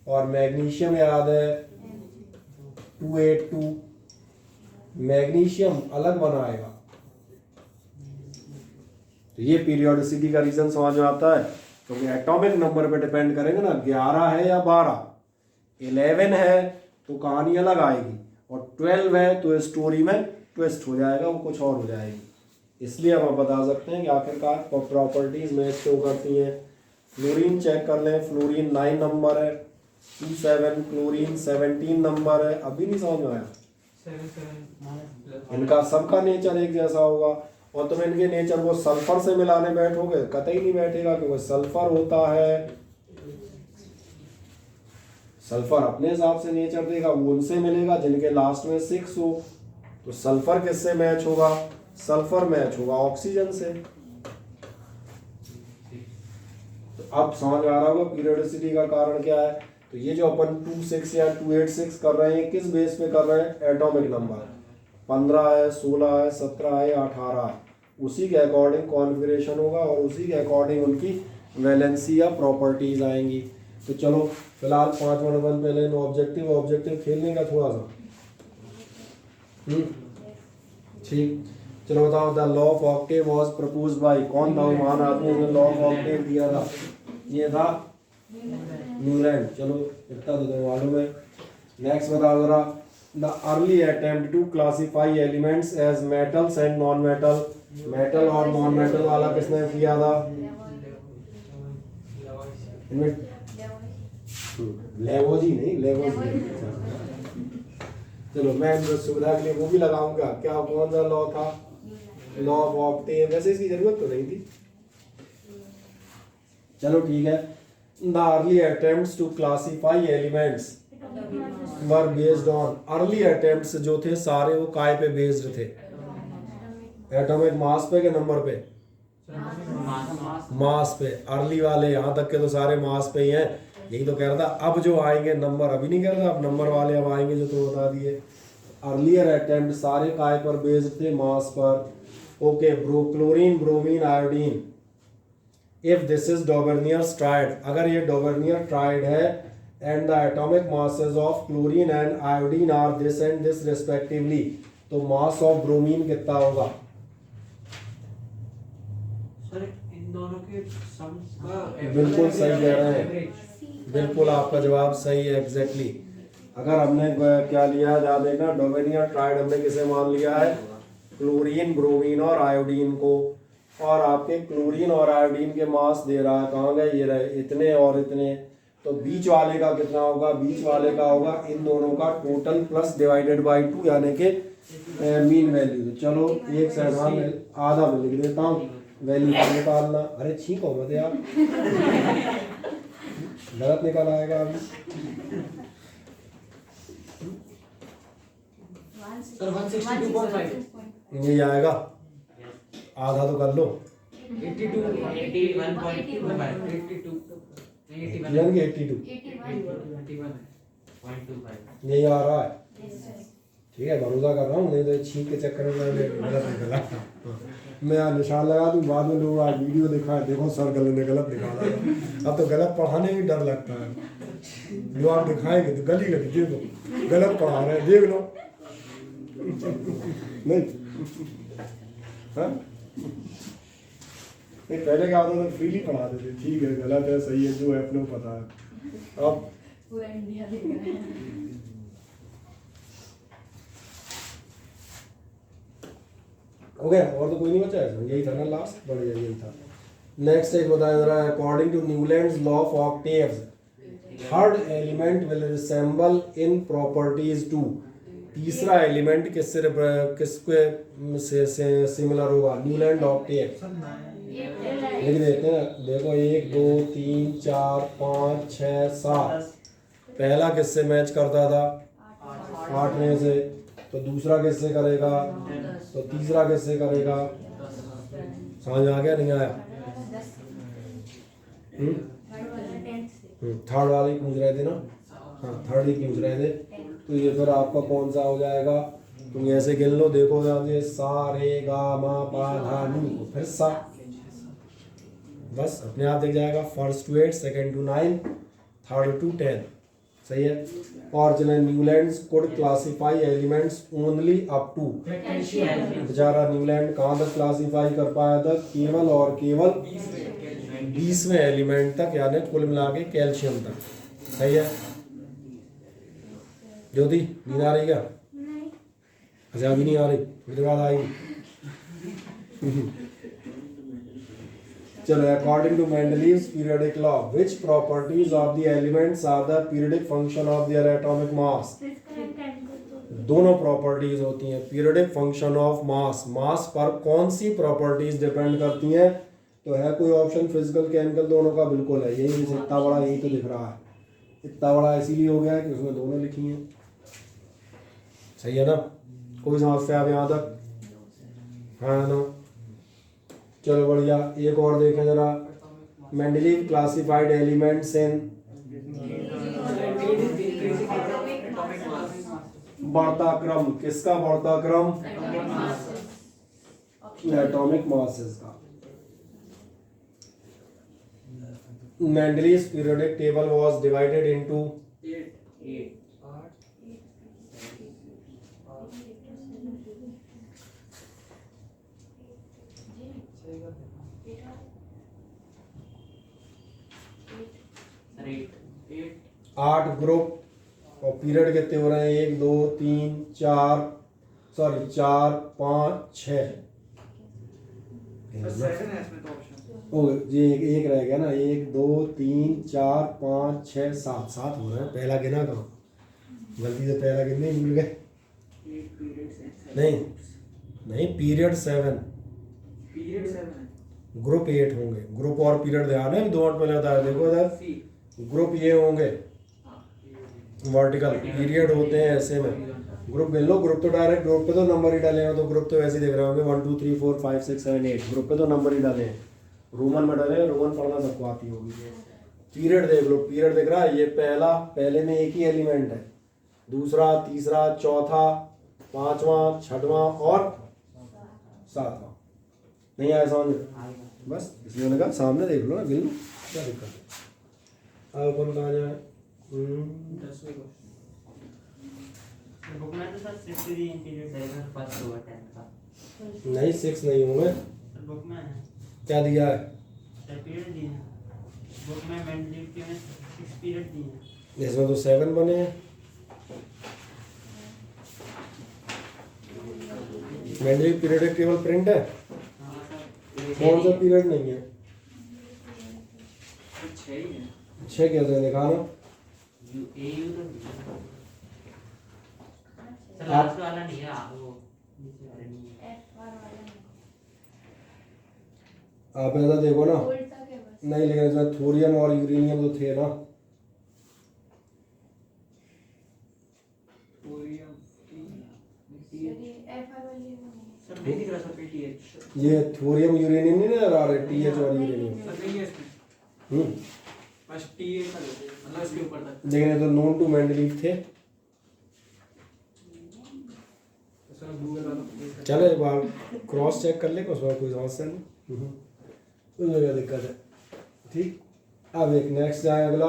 [SPEAKER 1] और मैग्नीशियम याद है 282, मैग्नीशियम अलग बनाएगा। तो ये पीरियोडिसिटी का रीजन समझ में आता है, क्योंकि एटॉमिक नंबर पे डिपेंड करेंगे ना, 11 है या 12, 11 है तो कहानी अलग आएगी, और 12 है तो स्टोरी में ट्विस्ट हो जाएगा, वो कुछ और हो जाएगी। इसलिए हम बता सकते हैं कि आखिरकार प्रॉपर्टीज मैच क्यों करती हैं। फ्लोरीन चेक कर लें, फ्लोरीन 9 नंबर है, 27, क्लोरीन 17 नंबर है। अभी नहीं समझ में आया, इनका सबका नेचर एक जैसा होगा, और तुम इनके नेचर को सल्फर से मिलाने बैठोगे कतई नहीं बैठेगा, क्योंकि सल्फर होता है, सल्फर अपने हिसाब से नेचर देगा, वो उनसे मिलेगा जिनके लास्ट में 6 हो। तो सल्फर किससे मैच होगा? सल्फर मैच होगा ऑक्सीजन से। तो अब समझ आ रहा होगा पीरियोडिसिटी का कारण क्या है। तो ये जो अपन 26 या 286 कर रहे हैं, किस बेस पे कर रहे हैं? एटॉमिक नंबर 15 है, 16 है, 17 है, 18 है, उसी के अकॉर्डिंग कॉन्फ़िगरेशन होगा और उसी के अकॉर्डिंग उनकी वैलेंसी या प्रॉपर्टीज आएंगी। तो चलो फिलहाल 5.1 पहले ऑब्जेक्टिव खेलने का थोड़ा सा। ठीक, चलो बताओ। The law of Octave was proposed by, कौन था वो महान आदमी ने लॉ ऑफ ऑक्टेव दिया था? ये था न्यूलैंड। चलो इतना तो तुम्हें मालूम है। नेक्स्ट बताओ जरा। The early attempt to classify elements as metals and non metal, metal और नॉन मेटल वाला किसने किया था? लेवोजी नहीं, लेवोजी। चलो मैं सुविधा के लिए वो भी लगाऊंगा। क्या, कौन सा लॉ था? Law of octave. वैसे इसकी जरूरत तो नहीं थी। चलो ठीक है। The early attempts to classify elements were based on, early attempts जो थे सारे वो काय पे बेस्ड थे? एटॉमिक मास पे के नंबर पे? मास पे। अर्ली वाले यहाँ तक के तो सारे मास पे ही हैं। यही तो कह रहा था। अब जो आएंगे नंबर, अभी नहीं कह रहा था, अब नंबर वाले अब आएंगे जो तो बता दिए। अर्लियर अटेम्प्ट सारे काय पर बेस्ड थे? मास पर। Okay, chlorine, bromine, iodine. If this is Dobereiner's triad, अगर ये डॉबर्नियर ट्राइड है and the atomic masses of chlorine and iodine are this and this respectively, तो मास ऑफ ब्रोमीन कितना होगा?
[SPEAKER 2] सर इन दोनों के सम्स का
[SPEAKER 1] बिल्कुल सही कह रहे हैं, बिल्कुल आपका जवाब सही है एग्जैक्टली। अगर हमने क्या लिया है, याद देखना, डोवेनियर ट्राइड हमने किसे मान लिया है? क्लोरीन, ब्रोमीन और आयोडीन को। और आपके क्लोरीन और आयोडीन के मास दे रहा है, कहाँ गए? ये रहे, इतने और इतने। तो बीच वाले का कितना होगा? बीच वाले का होगा इन दोनों का टोटल प्लस डिवाइडेड बाई 2, यानी कि मीन वैल्यू। तो चलो एक से आधा में लिख देता हूँ, वैल्यू निकालना। अरे छींको मत यार, गलत निकल आएगा अभी।
[SPEAKER 4] सर 162.5
[SPEAKER 1] ये आएगा, आधा तो कर लो।
[SPEAKER 2] 81.25
[SPEAKER 1] यही आ रहा है। ठीक है, भरोसा कर रहा हूँ, नहीं तो छींक के चक्कर में मैं गलत निकला। मैं यहाँ निशान लगा दूँ, बाद में लोग आज वीडियो दिखाए, देखो सर गलत निकाला। अब तो गलत पढ़ाने में डर लगता है। जो आप दिखाएंगे तो गली देखो गलत पढ़ा रहे हैं, देख लो। नहीं हाँ, पहले क्या होता था, फ्रीली पढ़ाते थे। ठीक है, गलत है, सही है, जो है अपने को पता है। अब
[SPEAKER 3] पूरा इंडिया देख रहा है।
[SPEAKER 1] हो गया, और तो कोई नहीं बचा है, यही था ना लास्ट, बढ़िया यही था। नेक्स्ट एक बताया जा रहा है, according to Newland's law of octaves, third element will resemble in properties to, तीसरा एलिमेंट किसके से सिमिलर होगा? न्यूलैंड ऑक्टेव लिख देते हैं। देखो 1 2 3 4 5 6 7, पहला किससे मैच करता था? 8 में से। तो दूसरा किससे करेगा? तो तीसरा किससे करेगा? समझ आ गया नहीं आया? थर्ड वाले पूछ रहे थे ना? हाँ, थर्ड ही पूछ रहे थे। तो ये फिर आपका कौन सा हो जाएगा? तुम ऐसे गिन लो, देखो यहाँ सा रे गा मा पा धा नी, फिर सा, बस अपने आप दिख जाएगा। First to 8, second to 9, third to 10, सही है। और चले, Newland's could classify elements only up to, बेचारा न्यूलैंड कहाँ तक क्लासीफाई कर पाया था? केवल और केवल 20वें एलिमेंट तक, यानी कुल मिला के कैल्शियम तक, सही है। ज्योति नींद आ रही क्या? अच्छा अभी नहीं आ रही, मेरे बाद आएगी। चलो, according to Mendeleev's periodic law, which properties of the elements are the periodic function of their atomic mass? दोनों प्रॉपर्टीज होती हैं। Periodic function of mass, mass पर कौन सी प्रॉपर्टीज डिपेंड करती हैं? तो है कोई ऑप्शन फिजिकल केमिकल दोनों का? बिल्कुल है, यही इतना बड़ा, यही तो दिख रहा है। इतना बड़ा इसीलिए हो गया है कि उसमें दोनों लिखी हैं। सही है ना? कोई समस्या आप यहाँ तक? हाँ ना? चलो बढ़िया। एक और देखें जरा। मेंडलीव क्लासिफाइड एलिमेंट्स इन बढ़ता क्रम। किसका बढ़ता क्रम? एटॉमिक मासेस का। Mendeleev's periodic table was divided into 8 group. और पीरियड कितने हो रहे हैं? 1 2 3 4 सॉरी 4 5 6 ओ ये एक रह गया ना। 1 2 3 4 5 6 7 7 हो रहे हैं। पहला गिना कहाँ? गलती से पहला गिनने ही भूल गए। नहीं पीरियड 7 ग्रुप 8 होंगे। ग्रुप और पीरियड ध्यान है, 2 मिनट पहले बताया। देखो इधर ग्रुप ये होंगे वर्टिकल, पीरियड होते हैं ऐसे में। ग्रुप गिन लो। ग्रुप तो डायरेक्ट ग्रुप पे तो नंबर ही डाले हैं, तो ग्रुप तो वैसे ही देख रहे होंगे 1 2 3 4 5 6 7 8 ग्रुप पे तो नंबर ही डाले हैं। रोमन में डाले हैं, रोमन पढ़ना सबको आती होगी। पीरियड देख लो, पीरियड दिख रहा है ये पहला, पहले में एक ही एलिमेंट है, दूसरा तीसरा चौथा पांचवा छठवां और सातवां। नहीं आया समझ? बस इसलिए मैंने कहा सामने देख लो ना, गिन लो, क्या दिक्कत है। अब कौन कहा जाए?
[SPEAKER 2] बुक में तो सर 6 पीरियड है सर, फर्स्ट हुआ 10 का।
[SPEAKER 1] नहीं 6 नहीं होंगे।
[SPEAKER 2] बुक में है
[SPEAKER 1] क्या दिया है?
[SPEAKER 2] पीरियड दिए हैं बुक में। मेंडलीव के में 6 पीरियड दिए हैं।
[SPEAKER 1] इसमें तो 7 बने हैं। मेंडलीव पीरियडिक टेबल प्रिंट है?
[SPEAKER 2] हाँ सर।
[SPEAKER 1] कौन सा पीरियड नहीं है?
[SPEAKER 2] 6 ही है।
[SPEAKER 1] 6 कैसे दिखाना?
[SPEAKER 2] सर लास्ट वाला नहीं है, वो नीचे वाला नहीं है।
[SPEAKER 1] आप ऐसा देखो ना।
[SPEAKER 3] गोल्ड तक है बस।
[SPEAKER 1] नहीं लेकिन इसमें थोरियम और यूरेनियम तो थे ना।
[SPEAKER 2] सर नहीं दिख रहा सर PTH।
[SPEAKER 1] ये थोरियम यूरेनियम नहीं नजर आ रहे? TH और यूरेनियम।
[SPEAKER 2] बस TA का मतलब इसके ऊपर तक।
[SPEAKER 1] लेकिन ये तो नोन टू मेंडलीव थे। चलो एक बार क्रॉस चेक कर ले, उसमें कोई समस्या नहीं, उसमें क्या दिक्कत है। ठीक। अब एक नेक्स्ट जाए अगला।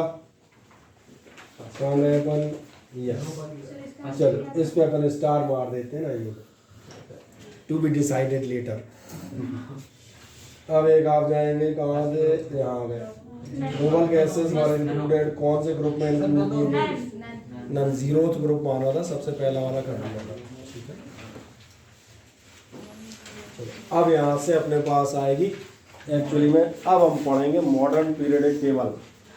[SPEAKER 1] कौन है अपन? यस। चलो इस पे अपन स्टार मार देते हैं ना, ये टू बी डिसाइडेड लेटर। अब एक आप जाएंगे कहाँ से? यहाँ गए। नोबल गैसेस वर इंक्लूडेड। कौन से ग्रुप में इंक्लूड होंगे? नन। 0th ग्रुप माना था, सबसे पहला वाला कर दिया था। ठीक है। चलो अब यहाँ से अपने पास आएगी एक्चुअली में, अब हम पढ़ेंगे मॉडर्न पीरियडिक टेबल।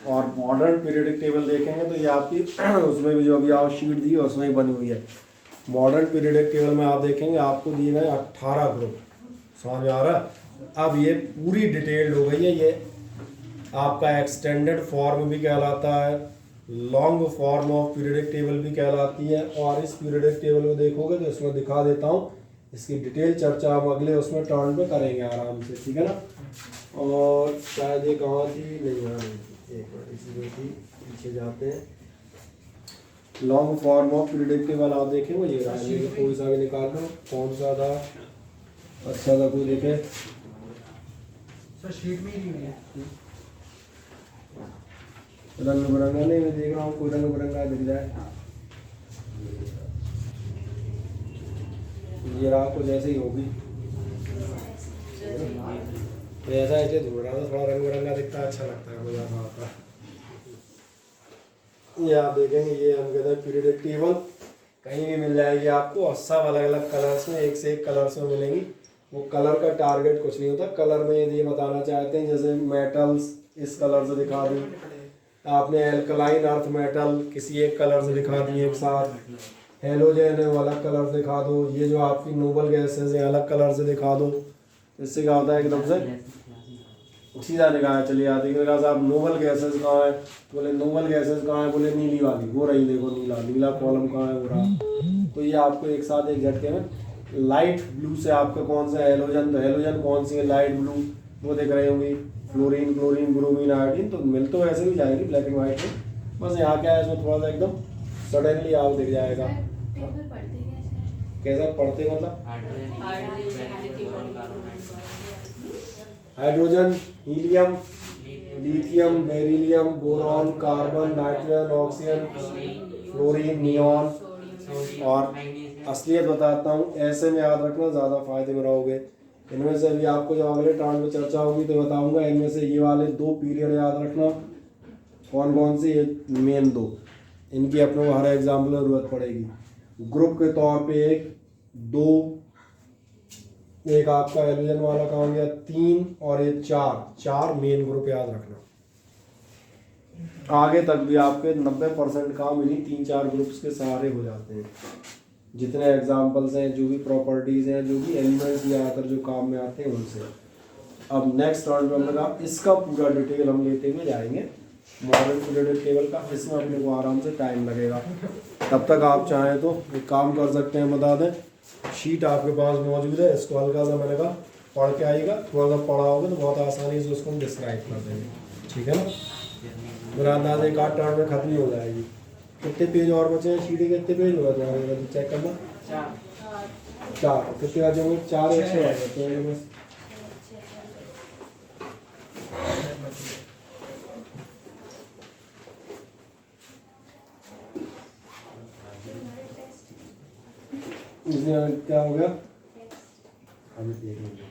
[SPEAKER 1] और मॉडर्न पीरियडिक टेबल देखेंगे तो ये आपकी उसमें भी जो अभी आप शीट दी है उसमें ही बनी हुई है। मॉडर्न पीरियडिक टेबल में आप देखेंगे आपको दिए गए 18 ग्रुप। समझ में आ रहा है? अब ये पूरी डिटेल्ड हो गई है। ये आपका एक्सटेंडेड फॉर्म भी कहलाता है, long form of periodic table भी कहलाती है। और इस पीरियडिक टेबल को देखोगे तो इसमें दिखा देता हूँ, इसकी डिटेल चर्चा हम अगले उसमें टर्न पे करेंगे आराम से। ठीक है ना? और शायद ये कहाँ थी? नहीं यहाँ नहीं थी, एक मिनट इसी में थी, पीछे जाते हैं। Long form of periodic table आप देखेंगे ये रहा है। कोई सा भी निकाल लो, कौन सा था अच्छा था, कोई देखे।
[SPEAKER 2] सर शीट में ही नहीं है।
[SPEAKER 1] रंग बिरंगा नहीं, मैं देख रहा हूँ कोई रंग बिरंगा दिख जाए। ये रहा कुछ ऐसे ही होगी। तो ऐसा इसलिए ढूंढ रहा था, थोड़ा रंग बिरंगा दिखता है, अच्छा लगता है, मजा आता है। ये आप देखेंगे, ये हम कहते हैं पीरियडिक टेबल। कहीं भी मिल जाएगी आपको, और सब अलग अलग कलर्स में, एक से एक कलर्स में मिलेंगी। वो कलर का टारगेट कुछ नहीं होता। कलर में यदि ये बताना चाहते हैं जैसे मेटल्स इस कलर से दिखा दूँ, आपने एल्कलाइन अर्थ मेटल किसी एक कलर से दिखा दिए एक साथ, हेलोजन है वो अलग कलर से दिखा दो, ये जो आपकी नोबल गैसेस है अलग कलर से दिखा दो। इससे क्या होता है एकदम से सीधा निकाह चली जाती है। कहा साहब नोबल गैसेस कहाँ है, बोले नोबल गैसेस कहाँ है, बोले नीली वाली, वो रही देखो नीला, नीला कॉलम कहाँ है, वो रहा। तो ये आपको एक साथ एक झटके में लाइट ब्लू से आपका कौन सा हेलोजन, तो हेलोजन कौन सी है, लाइट ब्लू, वो देख रही होंगी, फ्लोरीन, क्लोरीन, ब्रोमीन, आयोडीन। तो मिल तो वैसे भी जाएगी ब्लैक एंड व्हाइट में, बस यहाँ क्या है इसमें थोड़ा सा एकदम सडनली आप दिख जाएगा।
[SPEAKER 3] टेबल पढ़ते कैसे?
[SPEAKER 1] कैसा पढ़ते मतलब hydrogen, helium, lithium, beryllium, boron, carbon, nitrogen, oxygen, fluorine, neon. और असलियत बताता हूँ, ऐसे में याद रखना ज़्यादा फायदे में रहोगे। इनमें से भी आपको जब अगले टर्म में चर्चा होगी तो बताऊंगा। इनमें से ये वाले 2 पीरियड याद रखना, कौन कौन सी, ये मेन 2, इनकी अपने को हर एग्जाम्पल में जरूरत पड़ेगी। ग्रुप के तौर पे 1, 2, एक आपका एल्यूजन वाला का हो गया 3 और ये 4 मेन ग्रुप याद रखना। आगे तक भी आपके 90% काम इन्हीं 3-4 ग्रुप्स के सहारे हो जाते हैं। जितने एग्जाम्पल्स हैं, जो भी प्रॉपर्टीज़ हैं, जो भी एलिमेंट्स ज़्यादातर जो काम में आते हैं उनसे। अब नेक्स्ट राउंड में हम लोग इसका पूरा डिटेल हम लेते हुए जाएंगे, मॉडल पीरियोडिक टेबल का। इसमें अपने को आराम से टाइम लगेगा। तब तक आप चाहें तो एक काम कर सकते हैं, बता दें, शीट आपके पास मौजूद है, इसको हल्का सा मैंने कहा पढ़ के आएगा, थोड़ा सा पढ़ा होगा तो बहुत आसानी से उसको हम डिस्क्राइब कर देंगे, ठीक है ना। मेरा अंदाज एक 8 टर्न में खत्म ही हो जाएगी। कितने पेज और बचे हैं, शीट के कितने पेज हो गए चेक करना? 4 कितने बचे होंगे? 4 100 हैं बस। इसमें क्या हो गया, अभी देख लेंगे।